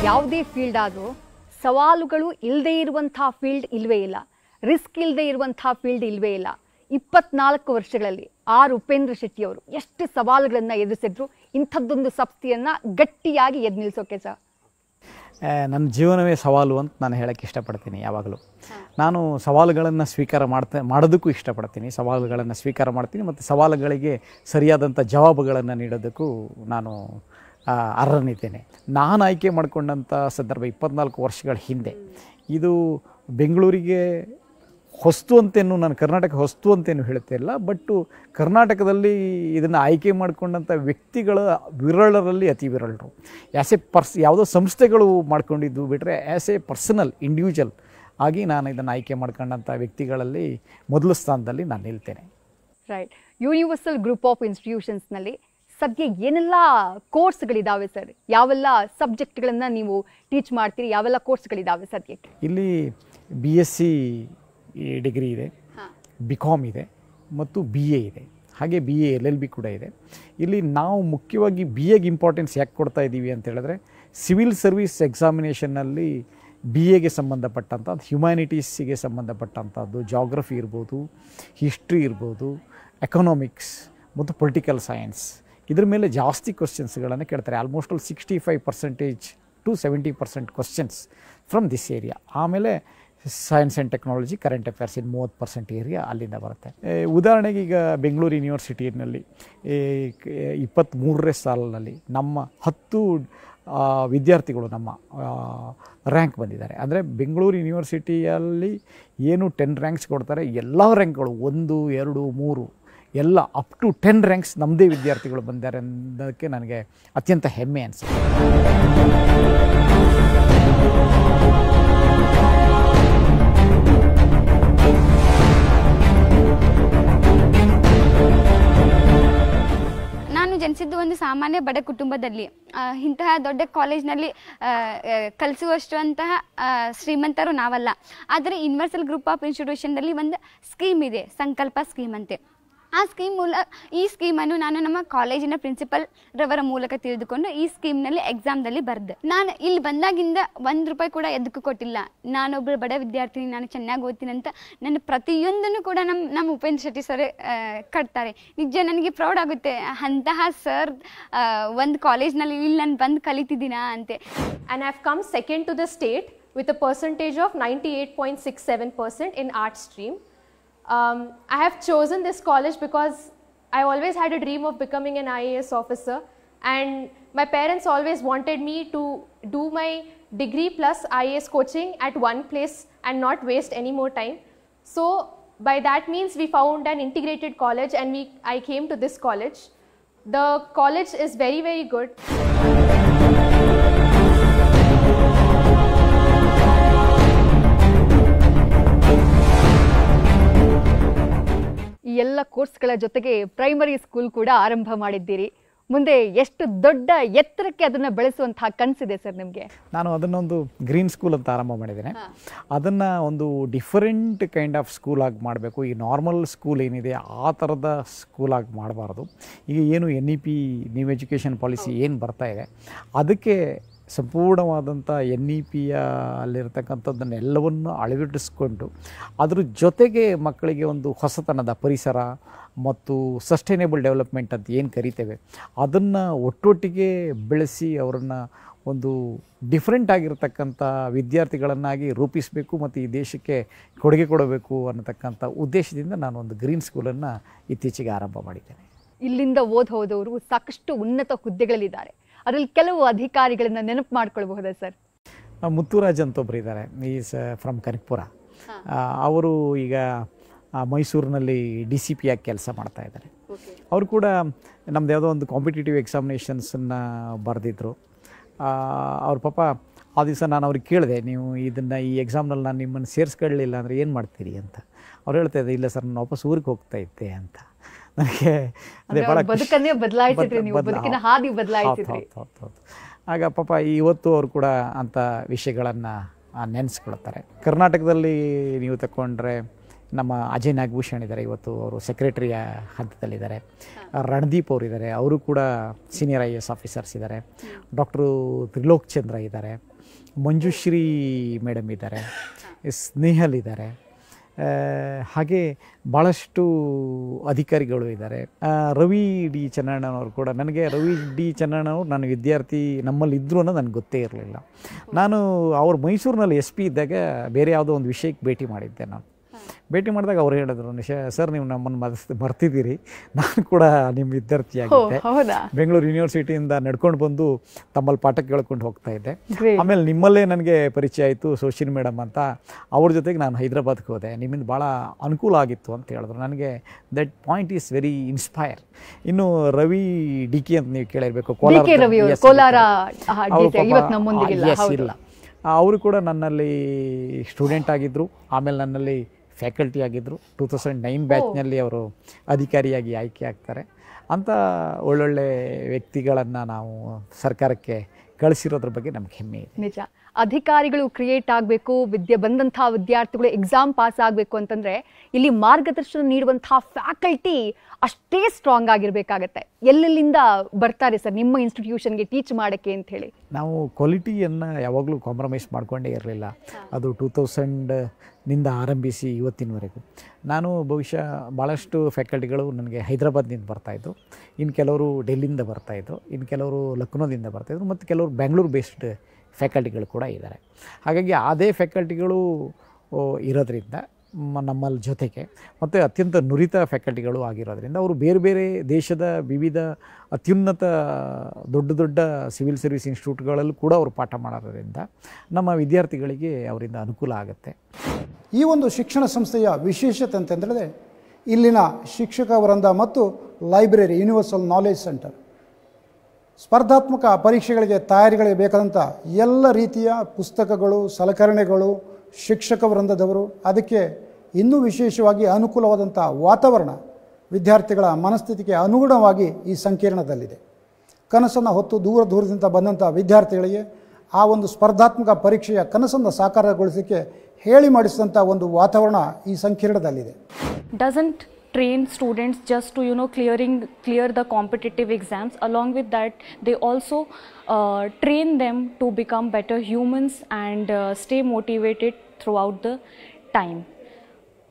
ಯಾವುದೇ ಫೀಲ್ಡ್ ಆದರೂ ಸವಾಲುಗಳು ಇಲ್ಲದೆ ಇರುವಂಥ ಫೀಲ್ಡ್ ಇಲ್ಲವೇ ಇಲ್ಲ, ರಿಸ್ಕ್ ಇಲ್ಲದೆ ಇರುವಂಥ ಫೀಲ್ಡ್ ಇಲ್ಲವೇ ಇಲ್ಲ. 24 ವರ್ಷಗಳಲ್ಲಿ ಆರ್ ಉಪೇಂದ್ರ ಶೆಟ್ಟಿ ಅವರು ಎಷ್ಟು ಸವಾಲುಗಳನ್ನು ಎದುರಿಸಿದ್ರು ಇಂಥದ್ದೊಂದು ಸಂಸ್ಥೆಯನ್ನು ಗಟ್ಟಿಯಾಗಿ ಎದ್ದು ನಿಲ್ಲಿಸೋಕೆ ಸರ್? ನನ್ನ ಜೀವನವೇ ಸವಾಲು ಅಂತ ನಾನು ಹೇಳೋಕ್ಕೆ ಇಷ್ಟಪಡ್ತೀನಿ. ಯಾವಾಗಲೂ ನಾನು ಸವಾಲುಗಳನ್ನು ಸ್ವೀಕಾರ ಮಾಡೋದಕ್ಕೂ ಇಷ್ಟಪಡ್ತೀನಿ. ಸವಾಲುಗಳನ್ನು ಸ್ವೀಕಾರ ಮಾಡ್ತೀನಿ ಮತ್ತು ಸವಾಲುಗಳಿಗೆ ಸರಿಯಾದಂಥ ಜವಾಬುಗಳನ್ನು ನೀಡೋದಕ್ಕೂ ನಾನು ಅರ್ಹನಿದ್ದೇನೆ. ನಾನು ಆಯ್ಕೆ ಮಾಡಿಕೊಂಡಂಥ ಸಂದರ್ಭ 24 ವರ್ಷಗಳ ಹಿಂದೆ. ಇದು ಬೆಂಗಳೂರಿಗೆ ಹೊಸ್ತು ಅಂತೇನು, ನಾನು ಕರ್ನಾಟಕ ಹೊಸ್ತು ಅಂತೇನು ಹೇಳ್ತಿಲ್ಲ, ಬಟ್ಟು ಕರ್ನಾಟಕದಲ್ಲಿ ಇದನ್ನು ಆಯ್ಕೆ ಮಾಡಿಕೊಂಡಂಥ ವ್ಯಕ್ತಿಗಳ ವಿರಳರಲ್ಲಿ ಅತಿ ವಿರಳರು. ಯಾವುದೋ ಸಂಸ್ಥೆಗಳು ಮಾಡ್ಕೊಂಡಿದ್ದು ಬಿಟ್ಟರೆ ಆ್ಯಸ್ ಎ ಪರ್ಸನಲ್ ಇಂಡಿವಿಜುವಲ್ ಆಗಿ ನಾನು ಇದನ್ನು ಆಯ್ಕೆ ಮಾಡ್ಕೊಂಡಂಥ ವ್ಯಕ್ತಿಗಳಲ್ಲಿ ಮೊದಲ ಸ್ಥಾನದಲ್ಲಿ ನಾನು ನಿಲ್ತೇನೆ. ರೈಟ್. ಯೂನಿವರ್ಸಲ್ ಗ್ರೂಪ್ ಆಫ್ ಇನ್ಸ್ಟಿಟ್ಯೂಷನ್ಸ್ನಲ್ಲಿ ಸದ್ಯ ಏನೆಲ್ಲ ಕೋರ್ಸ್ಗಳಿದ್ದಾವೆ ಸರ್? ಯಾವೆಲ್ಲ ಸಬ್ಜೆಕ್ಟ್ಗಳನ್ನು ನೀವು ಟೀಚ್ ಮಾಡ್ತೀರಿ? ಯಾವೆಲ್ಲ ಕೋರ್ಸ್ಗಳಿದ್ದಾವೆ ಸದ್ಯಕ್ಕೆ? ಇಲ್ಲಿ BSc ಡಿಗ್ರಿ ಇದೆ, BCom ಇದೆ ಮತ್ತು BA ಇದೆ, ಹಾಗೆ BA LLB ಕೂಡ ಇದೆ. ಇಲ್ಲಿ ನಾವು ಮುಖ್ಯವಾಗಿ BAಗೆ ಇಂಪಾರ್ಟೆನ್ಸ್ ಯಾಕೆ ಕೊಡ್ತಾ ಇದ್ದೀವಿ ಅಂತ ಹೇಳಿದ್ರೆ, ಸಿವಿಲ್ ಸರ್ವಿಸ್ ಎಕ್ಸಾಮಿನೇಷನ್ನಲ್ಲಿ BAಗೆ ಸಂಬಂಧಪಟ್ಟಂಥದ್ದು, ಹ್ಯುಮ್ಯಾನಿಟೀಸಿಗೆ ಸಂಬಂಧಪಟ್ಟಂಥದ್ದು, ಜಾಗ್ರಫಿ ಇರ್ಬೋದು, ಹಿಸ್ಟ್ರಿ ಇರ್ಬೋದು, ಎಕನಾಮಿಕ್ಸ್ ಮತ್ತು ಪೊಲಿಟಿಕಲ್ ಸೈನ್ಸ್, ಇದ್ರ ಮೇಲೆ ಜಾಸ್ತಿ ಕ್ವಶನ್ಸ್ಗಳನ್ನು ಕೇಳ್ತಾರೆ. Almost 65% to 70% questions from this area. ಆಮೇಲೆ science and technology, current affairs in 30% area ಅಲ್ಲಿಂದ ಬರುತ್ತೆ. ಉದಾಹರಣೆಗೆ ಈಗ ಬೆಂಗಳೂರು ಯೂನಿವರ್ಸಿಟಿಯಲ್ಲಿ 23ನೇ ಸಾಲಿನಲ್ಲಿ ನಮ್ಮ 10 ವಿದ್ಯಾರ್ಥಿಗಳು ನಮ್ಮ ರ್ಯಾಂಕ್ ಬಂದಿದ್ದಾರೆ. ಅಂದರೆ ಬೆಂಗಳೂರು ಯೂನಿವರ್ಸಿಟಿಯಲ್ಲಿ ಏನು 10 ರ್ಯಾಂಕ್ಸ್ ಕೊಡ್ತಾರೆ, ಎಲ್ಲ ರ್ಯಾಂಕ್ಗಳು 1, 2, 3 ಎಲ್ಲ ಅಪ್ ಟು 10 ರ್ಯಾಂಕ್ಸ್ ನಮ್ಮದೇ ವಿದ್ಯಾರ್ಥಿಗಳು ಬಂದಿದ್ದಾರೆ ಅನ್ನೋದಕ್ಕೆ ನನಗೆ ಅತ್ಯಂತ ಹೆಮ್ಮೆ ಅನಿಸುತ್ತೆ. ಜನಿಸಿದ್ದು ಒಂದು ಸಾಮಾನ್ಯ ಬಡ ಕುಟುಂಬದಲ್ಲಿ. ಇಂತಹ ದೊಡ್ಡ ಕಾಲೇಜ್ನಲ್ಲಿ ಕಲಿಸುವಷ್ಟುವಂತಹ ಶ್ರೀಮಂತರು ನಾವಲ್ಲ. ಆದರೆ ಯೂನಿವರ್ಸಲ್ ಗ್ರೂಪ್ ಆಫ್ ಇನ್ಸ್ಟಿಟ್ಯೂಷನ್ನಲ್ಲಿ ಒಂದು ಸ್ಕೀಮ್ ಇದೆ, ಸಂಕಲ್ಪ ಸ್ಕೀಮ್ ಅಂತೆ. ಈ ಸ್ಕೀಮನ್ನು ನಾನು ನಮ್ಮ ಕಾಲೇಜಿನ ಪ್ರಿನ್ಸಿಪಲ್ ರವರ ಮೂಲಕ ತಿಳಿದುಕೊಂಡು ಈ ಸ್ಕೀಮ್ನಲ್ಲಿ ಎಕ್ಸಾಮ್ದಲ್ಲಿ ಬರೆದೆ. ನಾನು ಇಲ್ಲಿ ಬಂದಾಗಿಂದ ₹1 ಕೂಡ ಎದಕ್ಕೂ ಕೊಟ್ಟಿಲ್ಲ. ನಾನೊಬ್ಬರು ಬಡ ವಿದ್ಯಾರ್ಥಿನಿ, ನಾನು ಚೆನ್ನಾಗಿ ಓದ್ತೀನಿ ಅಂತ ನನ್ನ ಪ್ರತಿಯೊಂದನ್ನು ಕೂಡ ನಮ್ಮ ಉಪೇಂದ್ರ ಶೆಟ್ಟಿ ಸರ್ ಕಟ್ತಾರೆ. ನಿಜ ನನಗೆ ಪ್ರೌಡ್ ಆಗುತ್ತೆ, ಅಂತಹ ಸರ್ ಒಂದು ಕಾಲೇಜ್ನಲ್ಲಿ ಇಲ್ಲಿ ನಾನು ಬಂದು ಕಲಿತಿದ್ದೀನಾ ಅಂತೆ. And I've come second to the state with a percentage of 98.67% in art stream. I have chosen this college because I always had a dream of becoming an IAS officer, and my parents always wanted me to do my degree plus IAS coaching at one place and not waste any more time. So by that means we found an integrated college, and I came to this college. The college is very, very good. ಈ ಎಲ್ಲ ಕೋರ್ಸ್ಗಳ ಜೊತೆಗೆ primary school ಕೂಡ ಆರಂಭ ಮಾಡಿದ್ದೀರಿ. ಮುಂದೆ ಎಷ್ಟು ದೊಡ್ಡ ಎತ್ತರಕ್ಕೆ ಅದನ್ನು ಬೆಳೆಸುವಂತಹ ಕನಸಿದೆ ಸರ್ ನಿಮಗೆ? ನಾನು ಅದನ್ನೊಂದು ಗ್ರೀನ್ ಸ್ಕೂಲ್ ಅಂತ ಆರಂಭ ಮಾಡಿದ್ದೇನೆ. ಅದನ್ನು ಒಂದು ಡಿಫರೆಂಟ್ ಕೈಂಡ್ ಆಫ್ ಸ್ಕೂಲಾಗಿ ಮಾಡಬೇಕು. ಈ ನಾರ್ಮಲ್ ಸ್ಕೂಲ್ ಏನಿದೆ ಆ ಥರದ ಸ್ಕೂಲಾಗಿ ಮಾಡಬಾರ್ದು. ಈಗ ಏನು NEP ನ್ಯೂ ಎಜುಕೇಷನ್ ಪಾಲಿಸಿ ಏನು ಬರ್ತಾ ಇದೆ ಅದಕ್ಕೆ ಸಂಪೂರ್ಣವಾದಂಥ NEPಯ ಅಲ್ಲಿರ್ತಕ್ಕಂಥದ್ದನ್ನೆಲ್ಲವನ್ನು ಅಳವಡಿಸ್ಕೊಂಡು ಅದ್ರ ಜೊತೆಗೆ ಮಕ್ಕಳಿಗೆ ಒಂದು ಹೊಸತನದ ಪರಿಸರ ಮತ್ತು ಸಸ್ಟೈನೇಬಲ್ ಡೆವಲಪ್ಮೆಂಟ್ ಅಂತ ಏನು ಕರಿತೇವೆ ಅದನ್ನು ಒಟ್ಟೊಟ್ಟಿಗೆ ಬೆಳೆಸಿ ಅವರನ್ನು ಒಂದು ಡಿಫ್ರೆಂಟ್ ಆಗಿರ್ತಕ್ಕಂಥ ವಿದ್ಯಾರ್ಥಿಗಳನ್ನಾಗಿ ರೂಪಿಸಬೇಕು ಮತ್ತು ಈ ದೇಶಕ್ಕೆ ಕೊಡುಗೆ ಕೊಡಬೇಕು ಅನ್ನತಕ್ಕಂಥ ಉದ್ದೇಶದಿಂದ ನಾನು ಒಂದು ಗ್ರೀನ್ ಸ್ಕೂಲನ್ನು ಇತ್ತೀಚೆಗೆ ಆರಂಭ ಮಾಡಿದ್ದೇನೆ. ಇಲ್ಲಿಂದ ಹೋದವರು ಸಾಕಷ್ಟು ಉನ್ನತ ಹುದ್ದೆಗಳಲ್ಲಿದ್ದಾರೆ. ಅದರಲ್ಲಿ ಕೆಲವು ಅಧಿಕಾರಿಗಳನ್ನ ನೆನಪು ಮಾಡ್ಕೊಳ್ಬಹುದಾ ಸರ್? ಮುತ್ತುರಾಜ್ ಅಂತ ಒಬ್ಬರು ಇದ್ದಾರೆ, ಈಸ್ ಫ್ರಮ್ ಕನಕಪುರ. ಅವರು ಈಗ ಮೈಸೂರಿನಲ್ಲಿ DCP ಆಗಿ ಕೆಲಸ ಮಾಡ್ತಾ ಇದ್ದಾರೆ. ಅವರು ಕೂಡ ನಮ್ಮದು ಯಾವುದೋ ಒಂದು ಕಾಂಪಿಟೇಟಿವ್ ಎಕ್ಸಾಮಿನೇಷನ್ಸನ್ನು ಬರೆದಿದ್ದರು. ಅವ್ರ ಪಾಪ ಆ ದಿವಸ ನಾನು ಅವ್ರಿಗೆ ಕೇಳಿದೆ, ನೀವು ಇದನ್ನು ಈ ಎಕ್ಸಾಮ್ನಲ್ಲಿ ನಾನು ನಿಮ್ಮನ್ನು ಸೇರಿಸ್ಕೊಳ್ಳಲಿಲ್ಲ ಅಂದರೆ ಏನು ಮಾಡ್ತೀರಿ ಅಂತ. ಅವ್ರು ಹೇಳ್ತಾ ಇದ್ದೆ, ಇಲ್ಲ ಸರ್ ನಾನು ವಾಪಸ್ ಊರಿಗೆ ಹೋಗ್ತಾ ಇದ್ದೆ ಅಂತ. ನನಗೆ ಅದೇ ಭಾಳ ಬದುಕನ್ನೇ ಬದಲಾಯಿಸಿದ್ರಿ ನೀವು, ಬದುಕಿನ ಹಾದಿ ಬದಲಾಯಿಸಿದ್ರಿ. ಆಗ ಪಾಪ ಇವತ್ತು ಅವರು ಕೂಡ ಅಂಥ ವಿಷಯಗಳನ್ನು ನೆನೆಸ್ಕೊಳ್ತಾರೆ. ಕರ್ನಾಟಕದಲ್ಲಿ ನೀವು ತಗೊಂಡ್ರೆ ನಮ್ಮ ಅಜಯ್ ನಾಗಭೂಷಣ್ ಇದ್ದಾರೆ, ಇವತ್ತು ಅವರು ಸೆಕ್ರೆಟರಿಯ ಹಂತದಲ್ಲಿದ್ದಾರೆ. ರಣದೀಪ್ ಅವರಿದ್ದಾರೆ, ಅವರು ಕೂಡ ಸೀನಿಯರ್ IAS ಆಫೀಸರ್ಸ್ ಇದ್ದಾರೆ. ಡಾಕ್ಟ್ರು ತ್ರಿಲೋಕ್ ಚಂದ್ರ ಇದ್ದಾರೆ, ಮಂಜುಶ್ರೀ ಮೇಡಮ್ ಇದ್ದಾರೆ, ಸ್ನೇಹಲ್ ಇದ್ದಾರೆ, ಹಾಗೆ ಭಾಳಷ್ಟು ಅಧಿಕಾರಿಗಳು ಇದ್ದಾರೆ. ರವಿ ಡಿ ಚನ್ನಣ್ಣನವರು ಕೂಡ, ನನಗೆ ರವಿ ಡಿ ಚನ್ನಣ್ಣನವರು ನನ್ನ ವಿದ್ಯಾರ್ಥಿ ನಮ್ಮಲ್ಲಿ ಇದ್ದರು ಅನ್ನೋದು ನನಗೆ ಗೊತ್ತೇ ಇರಲಿಲ್ಲ. ನಾನು ಅವ್ರು ಮೈಸೂರಿನಲ್ಲಿ SP ಇದ್ದಾಗ ಬೇರೆ ಯಾವುದೋ ಒಂದು ವಿಷಯಕ್ಕೆ ಭೇಟಿ ಮಾಡಿದ್ದೆ. ನಾನು ಭೇಟಿ ಮಾಡಿದಾಗ ಅವ್ರು ಹೇಳಿದ್ರು, ಸರ್ ನೀವು ನಮ್ಮನ್ನು ಮರ್ತಿದ್ದೀರಿ, ನಾನು ಕೂಡ ನಿಮ್ಮ ವಿದ್ಯಾರ್ಥಿಯಾಗಿದ್ದೆ. ಬೆಂಗಳೂರು ಯೂನಿವರ್ಸಿಟಿಯಿಂದ ನಡ್ಕೊಂಡು ಬಂದು ತಮ್ಮಲ್ಲಿ ಪಾಠ ಕೇಳ್ಕೊಂಡು ಹೋಗ್ತಾ ಇದ್ದೆ. ಆಮೇಲೆ ನಿಮ್ಮಲ್ಲೇ ನನಗೆ ಪರಿಚಯ ಆಯಿತು, ಸೋಷಿನ್ ಮೇಡಮ್ ಅಂತ. ಅವ್ರ ಜೊತೆಗೆ ನಾನು ಹೈದರಾಬಾದ್ಗೆ ಹೋದೆ, ನಿಮ್ಮಿಂದ ಭಾಳ ಅನುಕೂಲ ಆಗಿತ್ತು ಅಂತ ಹೇಳಿದ್ರು. ನನಗೆ that point is very inspire. ಇನ್ನು ರವಿ DK ಅಂತ ನೀವು ಕೇಳಿರಬೇಕು, ಇಲ್ಲ, ಅವರು ಕೂಡ ನನ್ನಲ್ಲಿ ಸ್ಟೂಡೆಂಟ್ ಆಗಿದ್ದರು, ಆಮೇಲೆ ನನ್ನಲ್ಲಿ ಫ್ಯಾಕಲ್ಟಿ ಆಗಿದ್ದರು. 2009 ಬ್ಯಾಚ್ನಲ್ಲಿ ಅವರು ಅಧಿಕಾರಿಯಾಗಿ ಆಯ್ಕೆ ಆಗ್ತಾರೆ. ಅಂಥ ಒಳ್ಳೊಳ್ಳೆ ವ್ಯಕ್ತಿಗಳನ್ನು ನಾವು ಸರ್ಕಾರಕ್ಕೆ ಕಳಿಸಿರೋದ್ರ ಬಗ್ಗೆ ನಮ್ಗೆ ಹೆಮ್ಮೆ ಇದೆ. ನಿಜ, ಅಧಿಕಾರಿಗಳು ಕ್ರಿಯೇಟ್ ಆಗಬೇಕು, ಬಂದಂಥ ವಿದ್ಯಾರ್ಥಿಗಳು ಎಕ್ಸಾಮ್ ಪಾಸ್ ಆಗಬೇಕು ಅಂತಂದರೆ ಇಲ್ಲಿ ಮಾರ್ಗದರ್ಶನ ನೀಡುವಂಥ ಫ್ಯಾಕಲ್ಟಿ ಅಷ್ಟೇ ಸ್ಟ್ರಾಂಗ್ ಆಗಿರಬೇಕಾಗತ್ತೆ. ಎಲ್ಲೆಲ್ಲಿಂದ ಬರ್ತಾರೆ ಸರ್ ನಿಮ್ಮ ಇನ್ಸ್ಟಿಟ್ಯೂಷನ್ಗೆ ಟೀಚ್ ಮಾಡೋಕ್ಕೆ ಅಂತ ಹೇಳಿ? ನಾವು ಕ್ವಾಲಿಟಿಯನ್ನು ಯಾವಾಗಲೂ ಕಾಂಪ್ರಮೈಸ್ ಮಾಡಿಕೊಂಡೇ ಇರಲಿಲ್ಲ. ಅದು 2000ನಿಂದ ಆರಂಭಿಸಿ ಇವತ್ತಿನವರೆಗೂ. ನಾನು ಬಹುಶಃ ಭಾಳಷ್ಟು ಫ್ಯಾಕಲ್ಟಿಗಳು ನನಗೆ ಹೈದರಾಬಾದ್ನಿಂದ ಬರ್ತಾಯಿದ್ರು, ಇನ್ನು ಕೆಲವರು ಡೆಲ್ಲಿಯಿಂದ ಬರ್ತಾಯಿದ್ರು, ಇನ್ನು ಕೆಲವರು ಲಕ್ನೋದಿಂದ ಬರ್ತಾಯಿದ್ರು, ಮತ್ತು ಕೆಲವರು ಬ್ಯಾಂಗ್ಳೂರು ಬೇಸ್ಡ್ ಫ್ಯಾಕಲ್ಟಿಗಳು ಕೂಡ ಇದ್ದಾರೆ. ಹಾಗಾಗಿ ಅದೇ ಫ್ಯಾಕಲ್ಟಿಗಳು ಇರೋದ್ರಿಂದ ನಮ್ಮಲ್ಲಿ ಜೊತೆಗೆ ಮತ್ತು ಅತ್ಯಂತ ನುರಿತ ಫ್ಯಾಕಲ್ಟಿಗಳು ಆಗಿರೋದ್ರಿಂದ ಅವರು ಬೇರೆ ಬೇರೆ ದೇಶದ ವಿವಿಧ ಅತ್ಯುನ್ನತ ದೊಡ್ಡ ದೊಡ್ಡ ಸಿವಿಲ್ ಸರ್ವಿಸ್ ಇನ್ಸ್ಟಿಟ್ಯೂಟ್ಗಳಲ್ಲೂ ಕೂಡ ಅವರು ಪಾಠ ಮಾಡೋದ್ರಿಂದ ನಮ್ಮ ವಿದ್ಯಾರ್ಥಿಗಳಿಗೆ ಅವರಿಂದ ಅನುಕೂಲ ಆಗುತ್ತೆ. ಈ ಒಂದು ಶಿಕ್ಷಣ ಸಂಸ್ಥೆಯ ವಿಶೇಷತೆ ಅಂತಂದರೆ ಇಲ್ಲಿನ ಶಿಕ್ಷಕ ವೃಂದ ಮತ್ತು ಲೈಬ್ರರಿ, ಯೂನಿವರ್ಸಲ್ ನಾಲೆಜ್ ಸೆಂಟರ್, ಸ್ಪರ್ಧಾತ್ಮಕ ಪರೀಕ್ಷೆಗಳಿಗೆ ತಯಾರಿಗಳಿಗೆ ಬೇಕಾದಂಥ ಎಲ್ಲ ರೀತಿಯ ಪುಸ್ತಕಗಳು, ಸಲಕರಣೆಗಳು, ಶಿಕ್ಷಕ ವೃಂದದವರು, ಅದಕ್ಕೆ ಇನ್ನೂ ವಿಶೇಷವಾಗಿ ಅನುಕೂಲವಾದಂಥ ವಾತಾವರಣ ವಿದ್ಯಾರ್ಥಿಗಳ ಮನಸ್ಥಿತಿಗೆ ಅನುಗುಣವಾಗಿ ಈ ಸಂಕೀರ್ಣದಲ್ಲಿದೆ. ಕನಸನ್ನು ಹೊತ್ತು ದೂರದಿಂದ ಬಂದಂಥ ವಿದ್ಯಾರ್ಥಿಗಳಿಗೆ ಆ ಒಂದು ಸ್ಪರ್ಧಾತ್ಮಕ ಪರೀಕ್ಷೆಯ ಕನಸನ್ನು ಸಾಕಾರಗೊಳಿಸಲಿಕ್ಕೆ ಹೇಳಿ ಮಾಡಿಸಿದಂಥ ಒಂದು ವಾತಾವರಣ ಈ ಸಂಕೀರ್ಣದಲ್ಲಿದೆ. Doesn't train students just to clear the competitive exams. Along with that, they also train them to become better humans and stay motivated throughout the time.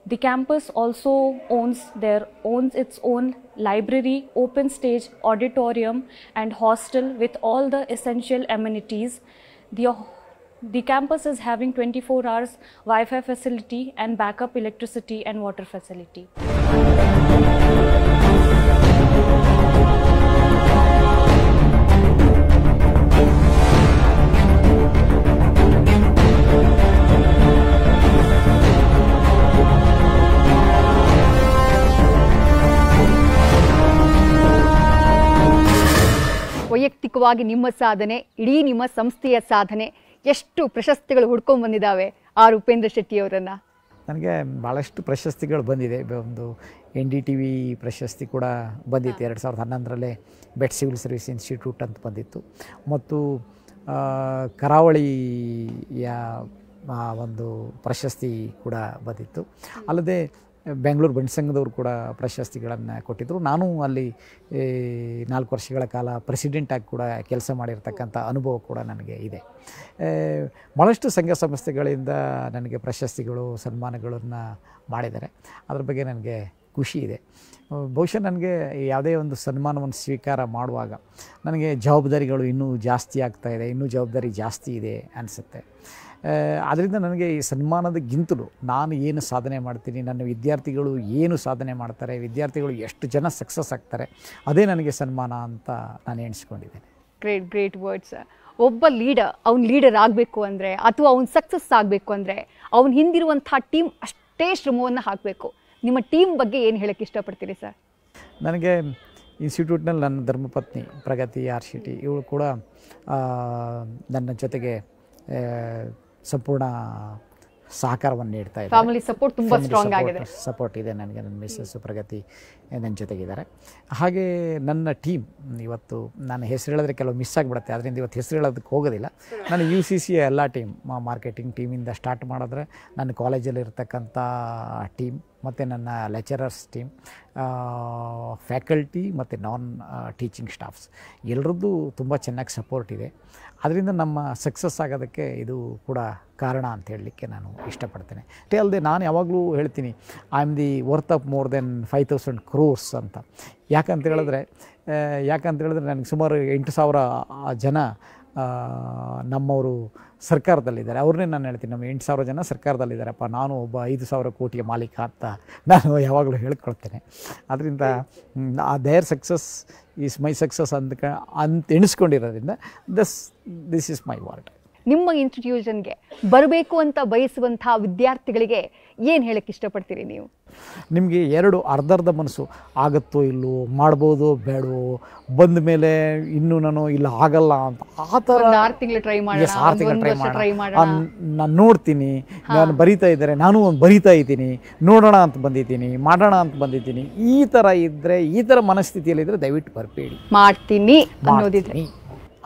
The campus also owns its own library, open stage, auditorium and hostel with all the essential amenities. The campus is having 24 hours Wi-Fi facility and backup electricity and water facility. ವೈಯಕ್ತಿಕವಾಗಿ ನಿಮ್ಮ ಸಾಧನೆ, ಇಡೀ ನಿಮ್ಮ ಸಂಸ್ಥೆಯ ಸಾಧನೆ, ಎಷ್ಟು ಪ್ರಶಸ್ತಿಗಳು ಹುಡ್ಕೊಂಡು ಬಂದಿದ್ದಾವೆ ಆರ್ ಉಪೇಂದ್ರ ಶೆಟ್ಟಿ ಅವರನ್ನು? ನನಗೆ ಭಾಳಷ್ಟು ಪ್ರಶಸ್ತಿಗಳು ಬಂದಿದೆ. ಒಂದು NDTV ಪ್ರಶಸ್ತಿ ಕೂಡ ಬಂದಿತ್ತು 2011ರಲ್ಲೇ, ಬೆಟ್ ಸಿವಿಲ್ ಸರ್ವಿಸ್ ಇನ್ಸ್ಟಿಟ್ಯೂಟ್ ಅಂತ ಬಂದಿತ್ತು. ಮತ್ತು ಕರಾವಳಿಯ ಒಂದು ಪ್ರಶಸ್ತಿ ಕೂಡ ಬಂದಿತ್ತು. ಅಲ್ಲದೆ ಬೆಂಗಳೂರು ಬಣ್ಸಂಗದವರು ಕೂಡ ಪ್ರಶಸ್ತಿಗಳನ್ನು ಕೊಟ್ಟಿದ್ದರು. ನಾನು ಅಲ್ಲಿ 4 ವರ್ಷಗಳ ಕಾಲ ಪ್ರೆಸಿಡೆಂಟಾಗಿ ಕೂಡ ಕೆಲಸ ಮಾಡಿರ್ತಕ್ಕಂಥ ಅನುಭವ ಕೂಡ ನನಗೆ ಇದೆ. ಭಾಳಷ್ಟು ಸಂಘ ಸಂಸ್ಥೆಗಳಿಂದ ನನಗೆ ಪ್ರಶಸ್ತಿಗಳು, ಸನ್ಮಾನಗಳನ್ನು ಮಾಡಿದ್ದಾರೆ. ಅದ್ರ ಬಗ್ಗೆ ನನಗೆ ಖುಷಿ ಇದೆ. ಬಹುಶಃ ನನಗೆ ಯಾವುದೇ ಒಂದು ಸನ್ಮಾನವನ್ನು ಸ್ವೀಕಾರ ಮಾಡುವಾಗ ನನಗೆ ಜವಾಬ್ದಾರಿಗಳು ಇನ್ನೂ ಜಾಸ್ತಿ ಆಗ್ತಾಯಿದೆ, ಇನ್ನೂ ಜವಾಬ್ದಾರಿ ಜಾಸ್ತಿ ಇದೆ ಅನಿಸುತ್ತೆ. ಆದ್ದರಿಂದ ನನಗೆ ಈ ಸನ್ಮಾನದಕ್ಕಿಂತಲೂ ನಾನು ಏನು ಸಾಧನೆ ಮಾಡ್ತೀನಿ, ನನ್ನ ವಿದ್ಯಾರ್ಥಿಗಳು ಏನು ಸಾಧನೆ ಮಾಡ್ತಾರೆ, ವಿದ್ಯಾರ್ಥಿಗಳು ಎಷ್ಟು ಜನ ಸಕ್ಸಸ್ ಆಗ್ತಾರೆ, ಅದೇ ನನಗೆ ಸನ್ಮಾನ ಅಂತ ನಾನು ಎಣಿಸ್ಕೊಂಡಿದ್ದೇನೆ. Great words. ಒಬ್ಬ ಅವ್ನು ಲೀಡರ್ ಆಗಬೇಕು ಅಂದರೆ ಅಥವಾ ಅವ್ನು ಸಕ್ಸಸ್ ಆಗಬೇಕು ಅಂದರೆ ಅವ್ನು ಹಿಂದಿರುವಂಥ ಟೀಮ್ ಅಷ್ಟೇ ಶ್ರಮವನ್ನು ಹಾಕಬೇಕು. ನಿಮ್ಮ ಟೀಮ್ ಬಗ್ಗೆ ಏನು ಹೇಳೋಕ್ಕೆ ಇಷ್ಟಪಡ್ತೀರಿ ಸರ್? ನನಗೆ ಇನ್ಸ್ಟಿಟ್ಯೂಟ್ನಲ್ಲಿ ನನ್ನ ಧರ್ಮಪತ್ನಿ ಪ್ರಗತಿ RCT ಇವಳು ಕೂಡ ನನ್ನ ಜೊತೆಗೆ ಸಂಪೂರ್ಣ ಸಹಕಾರವನ್ನು ನೀಡ್ತಾ ಇದ್ದಾರೆ. ಫ್ಯಾಮಿಲಿ ಸಪೋರ್ಟ್ ತುಂಬ ಸ್ಟ್ರಾಂಗ್ ಆಗಿದೆ. ಸಪೋರ್ಟ್ ಇದೆ ನನಗೆ. ನನ್ನ ಮಿಸ್ಸಸ್ ಪ್ರಗತಿ ನನ್ನ ಜೊತೆಗಿದ್ದಾರೆ. ಹಾಗೆ ನನ್ನ ಟೀಮ್, ಇವತ್ತು ನಾನು ಹೆಸರು ಹೇಳಿದ್ರೆ ಕೆಲವು ಮಿಸ್ ಆಗಿಬಿಡುತ್ತೆ, ಅದರಿಂದ ಇವತ್ತು ಹೆಸರು ಹೇಳೋದಕ್ಕೆ ಹೋಗೋದಿಲ್ಲ. ನಾನು UCC ಎಲ್ಲ ಟೀಮ್, ಮಾರ್ಕೆಟಿಂಗ್ ಟೀಮಿಂದ ಸ್ಟಾರ್ಟ್ ಮಾಡಿದ್ರೆ ನನ್ನ ಕಾಲೇಜಲ್ಲಿರ್ತಕ್ಕಂಥ ಟೀಮ್ ಮತ್ತು ನನ್ನ ಲೆಕ್ಚರರ್ಸ್ ಟೀಮ್, ಫ್ಯಾಕಲ್ಟಿ ಮತ್ತು ನಾನ್ ಟೀಚಿಂಗ್ ಸ್ಟಾಫ್ಸ್ ಎಲ್ಲರದ್ದು ತುಂಬ ಚೆನ್ನಾಗಿ ಸಪೋರ್ಟ್ ಇದೆ. ಅದರಿಂದ ನಮ್ಮ ಸಕ್ಸಸ್ ಆಗೋದಕ್ಕೆ ಇದು ಕೂಡ ಕಾರಣ ಅಂತ ಹೇಳಲಿಕ್ಕೆ ನಾನು ಇಷ್ಟಪಡ್ತೇನೆ. ಅಷ್ಟೇ ಅಲ್ಲದೆ ನಾನು ಯಾವಾಗಲೂ ಹೇಳ್ತೀನಿ, I am the worth of more than 5,000 crores ಅಂತ. ಯಾಕಂತ ಹೇಳಿದ್ರೆ ನನಗೆ ಸುಮಾರು 8,000 ಜನ ನಮ್ಮವರು ಸರ್ಕಾರದಲ್ಲಿದ್ದಾರೆ. ಅವ್ರನ್ನೇ ನಾನು ಹೇಳ್ತೀನಿ, ನಮ್ಮ 8,000 ಜನ ಸರ್ಕಾರದಲ್ಲಿದ್ದಾರಪ್ಪ, ನಾನು ಒಬ್ಬ 5,000 ಕೋಟಿಯ ಮಾಲೀಕ ಅಂತ ನಾನು ಯಾವಾಗಲೂ ಹೇಳ್ಕೊಳ್ತೇನೆ. ಅದರಿಂದ there success is my success ಅಂತ ಎಣಿಸ್ಕೊಂಡಿರೋದ್ರಿಂದ ದಿಸ್ ಈಸ್ ಮೈ ವರ್ಡ್. ನಿಮ್ಮ ಇನ್ಸ್ಟಿಟ್ಯೂಷನ್ಗೆ ಬರಬೇಕು ಅಂತ ಬಯಸುವಂಥ ವಿದ್ಯಾರ್ಥಿಗಳಿಗೆ ಏನು ಹೇಳಕ್ಕೆ ಇಷ್ಟಪಡ್ತೀರಿ ನೀವು? ನಿಮಗೆ ಅರ್ಧ ಮನಸ್ಸು, ಆಗುತ್ತೋ ಇಲ್ಲೋ, ಮಾಡ್ಬೋದೋ ಬೇಡವೋ, ಬಂದ ಮೇಲೆ ಇನ್ನೂ ನಾನು ಇಲ್ಲ ಆಗಲ್ಲ ಅಂತ ಆ ಥರ 6 ತಿಂಗಳು ಟ್ರೈ ಮಾಡೋಣ, ನಾನು ನೋಡ್ತೀನಿ, ನಾನು ಬರಿತಾ ಇದ್ದಾರೆ, ನಾನು ಬರಿತಾ ಇದ್ದೀನಿ, ನೋಡೋಣ ಅಂತ ಬಂದಿದ್ದೀನಿ, ಮಾಡೋಣ ಅಂತ ಬಂದಿದ್ದೀನಿ, ಈ ಥರ ಇದ್ದರೆ, ಈ ಥರ ಮನಸ್ಥಿತಿಯಲ್ಲಿದ್ದರೆ ದಯವಿಟ್ಟು ಬರಬೇಡಿ. ಮಾಡ್ತೀನಿ ಅನ್ನೋದಿದ್ರೆ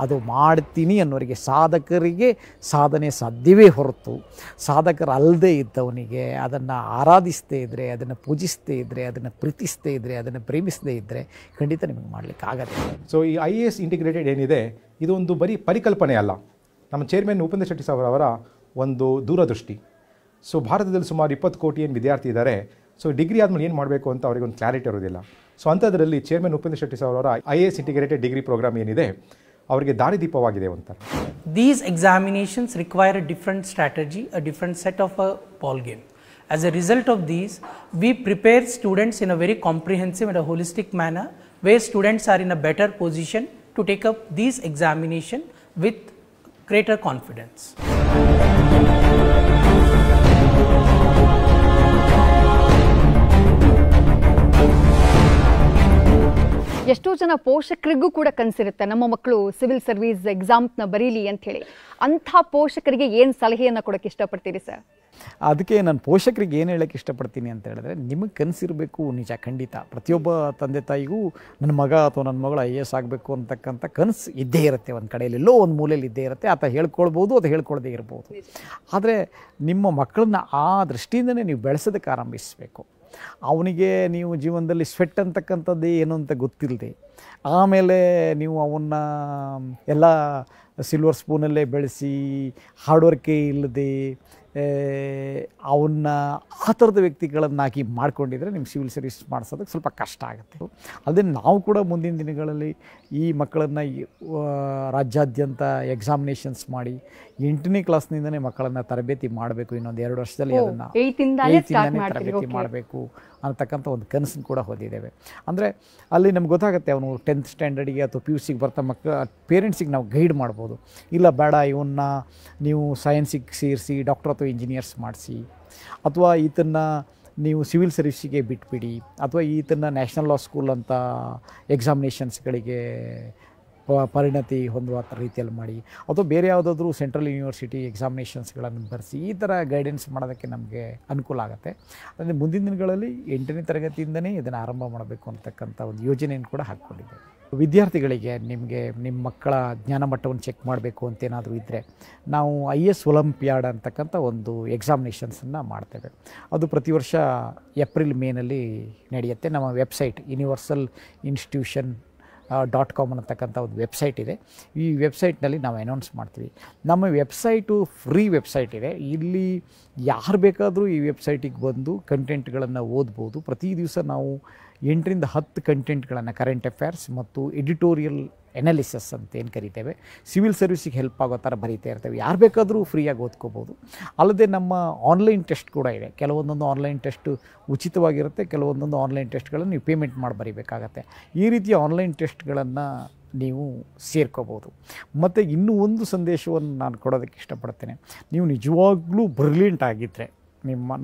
ಅದು ಮಾಡ್ತೀನಿ ಅನ್ನೋರಿಗೆ, ಸಾಧಕರಿಗೆ ಸಾಧನೆ ಸಾಧ್ಯವೇ ಹೊರತು ಸಾಧಕರಲ್ಲದೆ ಇದ್ದವನಿಗೆ ಅದನ್ನು ಆರಾಧಿಸದೇ ಇದ್ದರೆ, ಅದನ್ನು ಪೂಜಿಸದೇ ಇದ್ದರೆ, ಅದನ್ನು ಪ್ರೀತಿಸದೇ ಇದ್ದರೆ, ಅದನ್ನು ಪ್ರೇಮಿಸದೇ ಇದ್ದರೆ ಖಂಡಿತ ನಿಮಗೆ ಮಾಡಲಿಕ್ಕೆ ಆಗಲ್ಲ. ಸೊ ಈ IAS ಇಂಟಿಗ್ರೇಟೆಡ್ ಏನಿದೆ, ಇದೊಂದು ಬರೀ ಪರಿಕಲ್ಪನೆ ಅಲ್ಲ, ನಮ್ಮ ಚೇರ್ಮನ್ ಉಪೇಂದ್ರ ಶೆಟ್ಟಿ ಸರ್ ಅವರ ಒಂದು ದೂರದೃಷ್ಟಿ. ಸೊ ಭಾರತದಲ್ಲಿ ಸುಮಾರು 20 ಕೋಟಿ ಏನು ವಿದ್ಯಾರ್ಥಿ ಇದ್ದಾರೆ. ಸೊ ಡಿಗ್ರಿ ಆದಮೇಲೆ ಏನು ಮಾಡಬೇಕು ಅಂತ ಅವರಿಗೆ ಒಂದು ಕ್ಲಾರಿಟಿ ಇರೋದಿಲ್ಲ. ಸೊ ಅಂಥದ್ರಲ್ಲಿ ಚೇರ್ಮನ್ ಉಪೇಂದ್ರ ಶೆಟ್ಟಿ ಸರ್ ಅವರ IAS ಇಂಟಿಗ್ರೇಟೆಡ್ ಡಿಗ್ರಿ ಪ್ರೋಗ್ರಾಮ್ ಏನಿದೆ ಅವರಿಗೆ ದಾರಿದೀಪವಾಗಿದೆ ಅಂತಾರೆ. These examinations require a different strategy, a different set of a ball game. As a result of these, we prepare students in a very comprehensive and a holistic manner, where students are in a better position to take up these examinations with greater confidence. ಎಷ್ಟೋ ಜನ ಪೋಷಕರಿಗೂ ಕೂಡ ಕನಸಿರುತ್ತೆ ನಮ್ಮ ಮಕ್ಕಳು civil service ಎಕ್ಸಾಮ್ನ ಬರೀಲಿ ಅಂತ ಹೇಳಿ. ಅಂಥ ಪೋಷಕರಿಗೆ ಏನು ಸಲಹೆಯನ್ನು ಕೊಡೋಕ್ಕೆ ಇಷ್ಟಪಡ್ತೀರಿ ಸರ್? ಅದಕ್ಕೆ ನಾನು ಪೋಷಕರಿಗೆ ಏನು ಹೇಳೋಕ್ಕೆ ಇಷ್ಟಪಡ್ತೀನಿ ಅಂತ ಹೇಳಿದ್ರೆ, ನಿಮಗೆ ಕನಸಿರಬೇಕು ನಿಜ, ಖಂಡಿತ ಪ್ರತಿಯೊಬ್ಬ ತಂದೆ ತಾಯಿಗೂ ನನ್ನ ಮಗ ಅಥವಾ ನನ್ನ ಮಗಳು IAS ಆಗಬೇಕು ಅಂತಕ್ಕಂಥ ಕನಸು ಇದ್ದೇ ಇರುತ್ತೆ. ಒಂದು ಕಡೆಯಲ್ಲಿ ಎಲ್ಲೋ ಒಂದು ಮೂಲೆಯಲ್ಲಿ ಇದ್ದೇ ಇರುತ್ತೆ. ಆತ ಹೇಳ್ಕೊಳ್ಬೋದು, ಅದು ಹೇಳ್ಕೊಳ್ದೇ ಇರ್ಬೋದು. ಆದರೆ ನಿಮ್ಮ ಮಕ್ಕಳನ್ನ ಆ ದೃಷ್ಟಿಯಿಂದನೇ ನೀವು ಬೆಳೆಸೋದಕ್ಕೆ ಆರಂಭಿಸಬೇಕು. ಅವನಿಗೆ ನೀವು ಜೀವನದಲ್ಲಿ ಸ್ವೆಟ್ ಅಂತಕ್ಕಂಥದ್ದೇ ಏನು ಅಂತ ಗೊತ್ತಿಲ್ಲದೆ ಆಮೇಲೆ ನೀವು ಅವನ್ನ ಎಲ್ಲ ಸಿಲ್ವರ್ ಸ್ಪೂನಲ್ಲೇ ಬೆಳೆಸಿ ಹಾರ್ಡ್ ವರ್ಕೇ ಇಲ್ಲದೆ ಅವನ್ನ ಆ ಥರದ ವ್ಯಕ್ತಿಗಳನ್ನಾಗಿ ಮಾಡ್ಕೊಂಡಿದ್ರೆ ನಿಮ್ಮ ಸಿವಿಲ್ ಸರ್ವಿಸ್ ಮಾಡಿಸೋದಕ್ಕೆ ಸ್ವಲ್ಪ ಕಷ್ಟ ಆಗುತ್ತೆ. ಅದೇ ನಾವು ಕೂಡ ಮುಂದಿನ ದಿನಗಳಲ್ಲಿ ಈ ಮಕ್ಕಳನ್ನು ರಾಜ್ಯಾದ್ಯಂತ ಎಕ್ಸಾಮಿನೇಷನ್ಸ್ ಮಾಡಿ 8ನೇ ಕ್ಲಾಸ್ನಿಂದನೇ ಮಕ್ಕಳನ್ನು ತರಬೇತಿ ಮಾಡಬೇಕು. ಇನ್ನೊಂದು 2 ವರ್ಷದಲ್ಲಿ ಅದನ್ನು 8ನೇ ತರಬೇತಿ ಮಾಡಬೇಕು ಅನ್ನತಕ್ಕಂಥ ಒಂದು ಕನಸನ್ನು ಕೂಡ ಹೊಂದಿದ್ದೇವೆ. ಅಂದರೆ ಅಲ್ಲಿ ನಮ್ಗೆ ಗೊತ್ತಾಗುತ್ತೆ ಅವನು 10th ಸ್ಟ್ಯಾಂಡರ್ಡಿಗೆ ಅಥವಾ PUCಗೆ ಬರ್ತಾ ಪೇರೆಂಟ್ಸಿಗೆ ನಾವು ಗೈಡ್ ಮಾಡ್ಬೋದು. ಇಲ್ಲ ಬೇಡ, ಇವನ್ನ ನೀವು ಸೈನ್ಸಿಗೆ ಸೇರಿಸಿ ಡಾಕ್ಟರ್ ಅಥವಾ ಇಂಜಿನಿಯರ್ಸ್ ಮಾಡಿಸಿ, ಅಥವಾ ಈತನ್ನು ನೀವು ಸಿವಿಲ್ ಸರ್ವಿಸಿಗೆ ಬಿಟ್ಬಿಡಿ, ಅಥವಾ ಈತನ್ನು ನ್ಯಾಷನಲ್ ಲಾ ಸ್ಕೂಲ್ ಅಂತ ಎಕ್ಸಾಮಿನೇಷನ್ಸ್ಗಳಿಗೆ ಪರಿಣತಿ ಹೊಂದುವ ರೀತಿಯಲ್ಲಿ ಮಾಡಿ, ಅಥವಾ ಬೇರೆ ಯಾವುದಾದ್ರೂ ಸೆಂಟ್ರಲ್ ಯೂನಿವರ್ಸಿಟಿ ಎಕ್ಸಾಮಿನೇಷನ್ಸ್ಗಳನ್ನು ಬರೆಸಿ ಈ ಥರ ಗೈಡೆನ್ಸ್ ಮಾಡೋದಕ್ಕೆ ನಮಗೆ ಅನುಕೂಲ ಆಗುತ್ತೆ. ಅಂದರೆ ಮುಂದಿನ ದಿನಗಳಲ್ಲಿ 8ನೇ ತರಗತಿಯಿಂದನೇ ಇದನ್ನು ಆರಂಭ ಮಾಡಬೇಕು ಅಂತಕ್ಕಂಥ ಒಂದು ಯೋಜನೆಯನ್ನು ಕೂಡ ಹಾಕ್ಕೊಂಡಿದ್ದೇವೆ. ವಿದ್ಯಾರ್ಥಿಗಳಿಗೆ ನಿಮಗೆ ನಿಮ್ಮ ಮಕ್ಕಳ ಜ್ಞಾನ ಮಟ್ಟವನ್ನು ಚೆಕ್ ಮಾಡಬೇಕು ಅಂತೇನಾದರೂ ಇದ್ದರೆ ನಾವು IAS ಒಲಿಂಪಿಯಾಡ್ ಅಂತಕ್ಕಂಥ ಒಂದು ಎಕ್ಸಾಮಿನೇಷನ್ಸನ್ನು ಮಾಡ್ತೇವೆ. ಅದು ಪ್ರತಿ ವರ್ಷ ಏಪ್ರಿಲ್-ಮೇನಲ್ಲಿ ನಡೆಯುತ್ತೆ. ನಮ್ಮ ವೆಬ್ಸೈಟ್ universalinstitution.com ಅನ್ನತಕ್ಕಂಥ ಒಂದು ವೆಬ್ಸೈಟ್ ಇದೆ. ಈ ವೆಬ್ಸೈಟ್ನಲ್ಲಿ ನಾವು ಅನೌನ್ಸ್ ಮಾಡ್ತೀವಿ. ನಮ್ಮ ವೆಬ್ಸೈಟು ಫ್ರೀ ವೆಬ್ಸೈಟ್ ಇದೆ. ಇಲ್ಲಿ ಯಾರು ಬೇಕಾದರೂ ಈ ವೆಬ್ಸೈಟಿಗೆ ಬಂದು ಕಂಟೆಂಟ್ಗಳನ್ನು ಓದ್ಬೋದು. ಪ್ರತಿ ದಿವಸ ನಾವು 8ರಿಂದ 10 ಕಂಟೆಂಟ್ಗಳನ್ನು ಕರೆಂಟ್ ಅಫೇರ್ಸ್ ಮತ್ತು ಎಡಿಟೋರಿಯಲ್ ಎನಾಲಿಸಿಸ್ ಅಂತ ಏನು ಕರಿತೇವೆ, ಸಿವಿಲ್ ಸರ್ವಿಸಿಗೆ ಹೆಲ್ಪ್ ಆಗೋ ಥರ ಬರೀತಾ ಇರ್ತೇವೆ. ಯಾರು ಬೇಕಾದರೂ ಫ್ರೀಯಾಗಿ ಓದ್ಕೋಬೋದು. ಅಲ್ಲದೆ ನಮ್ಮ ಆನ್ಲೈನ್ ಟೆಸ್ಟ್ ಕೂಡ ಇದೆ. ಕೆಲವೊಂದೊಂದು ಆನ್ಲೈನ್ ಟೆಸ್ಟು ಉಚಿತವಾಗಿರುತ್ತೆ, ಕೆಲವೊಂದೊಂದು ಆನ್ಲೈನ್ ಟೆಸ್ಟ್ಗಳನ್ನು ನೀವು ಪೇಮೆಂಟ್ ಮಾಡಿ ಬರೀಬೇಕಾಗತ್ತೆ. ಈ ರೀತಿಯ ಆನ್ಲೈನ್ ಟೆಸ್ಟ್ಗಳನ್ನು ನೀವು ಸೇರ್ಕೋಬೋದು. ಮತ್ತು ಇನ್ನೂ ಒಂದು ಸಂದೇಶವನ್ನು ನಾನು ಕೊಡೋದಕ್ಕೆ ಇಷ್ಟಪಡ್ತೇನೆ. ನೀವು ನಿಜವಾಗ್ಲೂ ಬ್ರಿಲಿಯಂಟ್ ಆಗಿದ್ದರೆ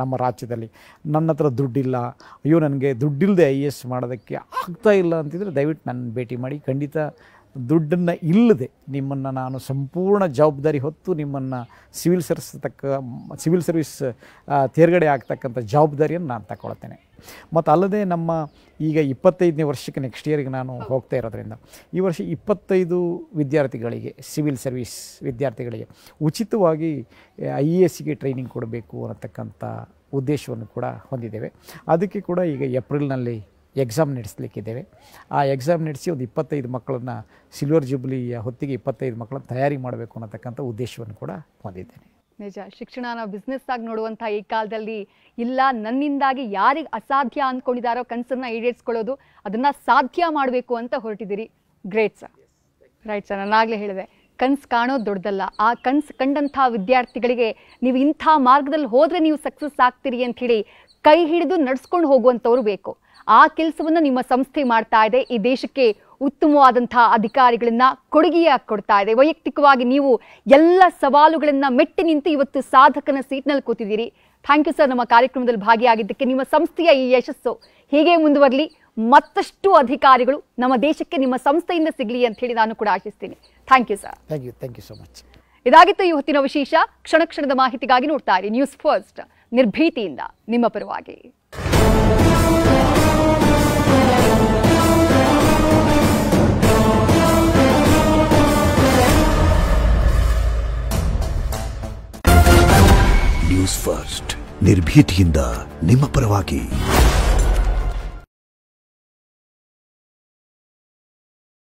ನಮ್ಮ ರಾಜ್ಯದಲ್ಲಿ, ನನ್ನ ಹತ್ರ ದುಡ್ಡಿಲ್ಲ, ಅಯ್ಯೋ ನನಗೆ ದುಡ್ಡಿಲ್ಲದೆ IAS ಮಾಡೋದಕ್ಕೆ ಆಗ್ತಾಯಿಲ್ಲ ಅಂತಿದ್ರೆ ದಯವಿಟ್ಟು ನನ್ನ ಭೇಟಿ ಮಾಡಿ. ಖಂಡಿತ ದುಡ್ಡನ್ನು ಇಲ್ಲದೆ ನಿಮ್ಮನ್ನು ನಾನು ಸಂಪೂರ್ಣ ಜವಾಬ್ದಾರಿ ಹೊತ್ತು ನಿಮ್ಮನ್ನು ಸಿವಿಲ್ ಸರ್ವಿಸ್ ತೇರ್ಗಡೆ ಆಗ್ತಕ್ಕಂಥ ಜವಾಬ್ದಾರಿಯನ್ನು ನಾನು ತಗೊಳ್ತೇನೆ. ಮತ್ತು ಅಲ್ಲದೆ ನಮ್ಮ ಈಗ 25ನೇ ವರ್ಷಕ್ಕೆ ನೆಕ್ಸ್ಟ್ ಇಯರ್ಗೆ ನಾನು ಹೋಗ್ತಾ ಇರೋದ್ರಿಂದ ಈ ವರ್ಷ 25 ವಿದ್ಯಾರ್ಥಿಗಳಿಗೆ, ಸಿವಿಲ್ ಸರ್ವಿಸ್ ವಿದ್ಯಾರ್ಥಿಗಳಿಗೆ ಉಚಿತವಾಗಿ IASಗೆ ಟ್ರೈನಿಂಗ್ ಕೊಡಬೇಕು ಅನ್ನತಕ್ಕಂಥ ಉದ್ದೇಶವನ್ನು ಕೂಡ ಹೊಂದಿದ್ದೇವೆ. ಅದಕ್ಕೆ ಕೂಡ ಈಗ ಏಪ್ರಿಲ್ನಲ್ಲಿ ಎಕ್ಸಾಮ್ ನಡೆಸಲಿಕ್ಕಿದ್ದೇವೆ. ಆ ಎಕ್ಸಾಮ್ ನಡೆಸಿ ಒಂದು 25 ಮಕ್ಕಳನ್ನು ಸಿಲ್ವರ್ ಜೂಬ್ಲಿಯ ಹೊತ್ತಿಗೆ 25 ಮಕ್ಕಳನ್ನು ತಯಾರಿ ಮಾಡಬೇಕು ಅನ್ನತಕ್ಕಂಥ ಉದ್ದೇಶವನ್ನು ಕೂಡ ಹೊಂದಿದ್ದೇನೆ. ನಿಜ, ಶಿಕ್ಷಣನ ಬಿಸ್ನೆಸ್ ಆಗಿ ನೋಡುವಂಥ ಈ ಕಾಲದಲ್ಲಿ ಇಲ್ಲ, ನನ್ನಿಂದಾಗಿ ಯಾರಿಗೆ ಅಸಾಧ್ಯ ಅಂದ್ಕೊಂಡಿದ್ದಾರೋ ಕನಸನ್ನು ಈಡೇರಿಸ್ಕೊಳ್ಳೋದು, ಅದನ್ನು ಸಾಧ್ಯ ಮಾಡಬೇಕು ಅಂತ ಹೊರಟಿದ್ದೀರಿ. Great sir. ರೈಟ್ ಸರ್, ನಾನಾಗಲೇ ಹೇಳಿದೆ, ಕನಸು ಕಾಣೋದು ದೊಡ್ಡದಲ್ಲ. ಆ ಕನಸು ಕಂಡಂಥ ವಿದ್ಯಾರ್ಥಿಗಳಿಗೆ ನೀವು ಇಂಥ ಮಾರ್ಗದಲ್ಲಿ ಹೋದರೆ ನೀವು ಸಕ್ಸಸ್ ಆಗ್ತೀರಿ ಅಂಥೇಳಿ ಕೈ ಹಿಡಿದು ನಡೆಸ್ಕೊಂಡು ಹೋಗುವಂಥವ್ರು ಬೇಕು. ಆ ಕೆಲಸವನ್ನು ನಿಮ್ಮ ಸಂಸ್ಥೆ ಮಾಡ್ತಾ ಇದೆ. ಈ ದೇಶಕ್ಕೆ ಉತ್ತಮವಾದಂಥ ಅಧಿಕಾರಿಗಳನ್ನ ಕೊಡುಗೆಯಾಗಿ ಕೊಡ್ತಾ ಇದೆ. ವೈಯಕ್ತಿಕವಾಗಿ ನೀವು ಎಲ್ಲ ಸವಾಲುಗಳನ್ನ ಮೆಟ್ಟಿ ನಿಂತು ಇವತ್ತು ಸಾಧಕನ ಸೀಟ್ನಲ್ಲಿ ಕೂತಿದ್ದೀರಿ. ಥ್ಯಾಂಕ್ ಯು ಸರ್, ನಮ್ಮ ಕಾರ್ಯಕ್ರಮದಲ್ಲಿ ಭಾಗಿಯಾಗಿದ್ದಕ್ಕೆ. ನಿಮ್ಮ ಸಂಸ್ಥೆಯ ಈ ಯಶಸ್ಸು ಹೀಗೆ ಮುಂದುವರಲಿ, ಮತ್ತಷ್ಟು ಅಧಿಕಾರಿಗಳು ನಮ್ಮ ದೇಶಕ್ಕೆ ನಿಮ್ಮ ಸಂಸ್ಥೆಯಿಂದ ಸಿಗಲಿ ಅಂತ ಹೇಳಿ ನಾನು ಕೂಡ ಆಶಿಸ್ತೀನಿ. Thank you sir. Thank you so much. ಇದಾಗಿತ್ತು ಇವತ್ತಿನ ವಿಶೇಷ. ಕ್ಷಣ ಕ್ಷಣದ ಮಾಹಿತಿಗಾಗಿ ನೋಡ್ತಾ ಇರಿ ನ್ಯೂಸ್ ಫಸ್ಟ್, ನಿರ್ಭೀತಿಯಿಂದ ನಿಮ್ಮ ಪರವಾಗಿ. ನ್ಯೂಸ್ ಫಸ್ಟ್, ನಿರ್ಭೀತಿಯಿಂದ ನಿಮ್ಮ ಪರವಾಗಿ.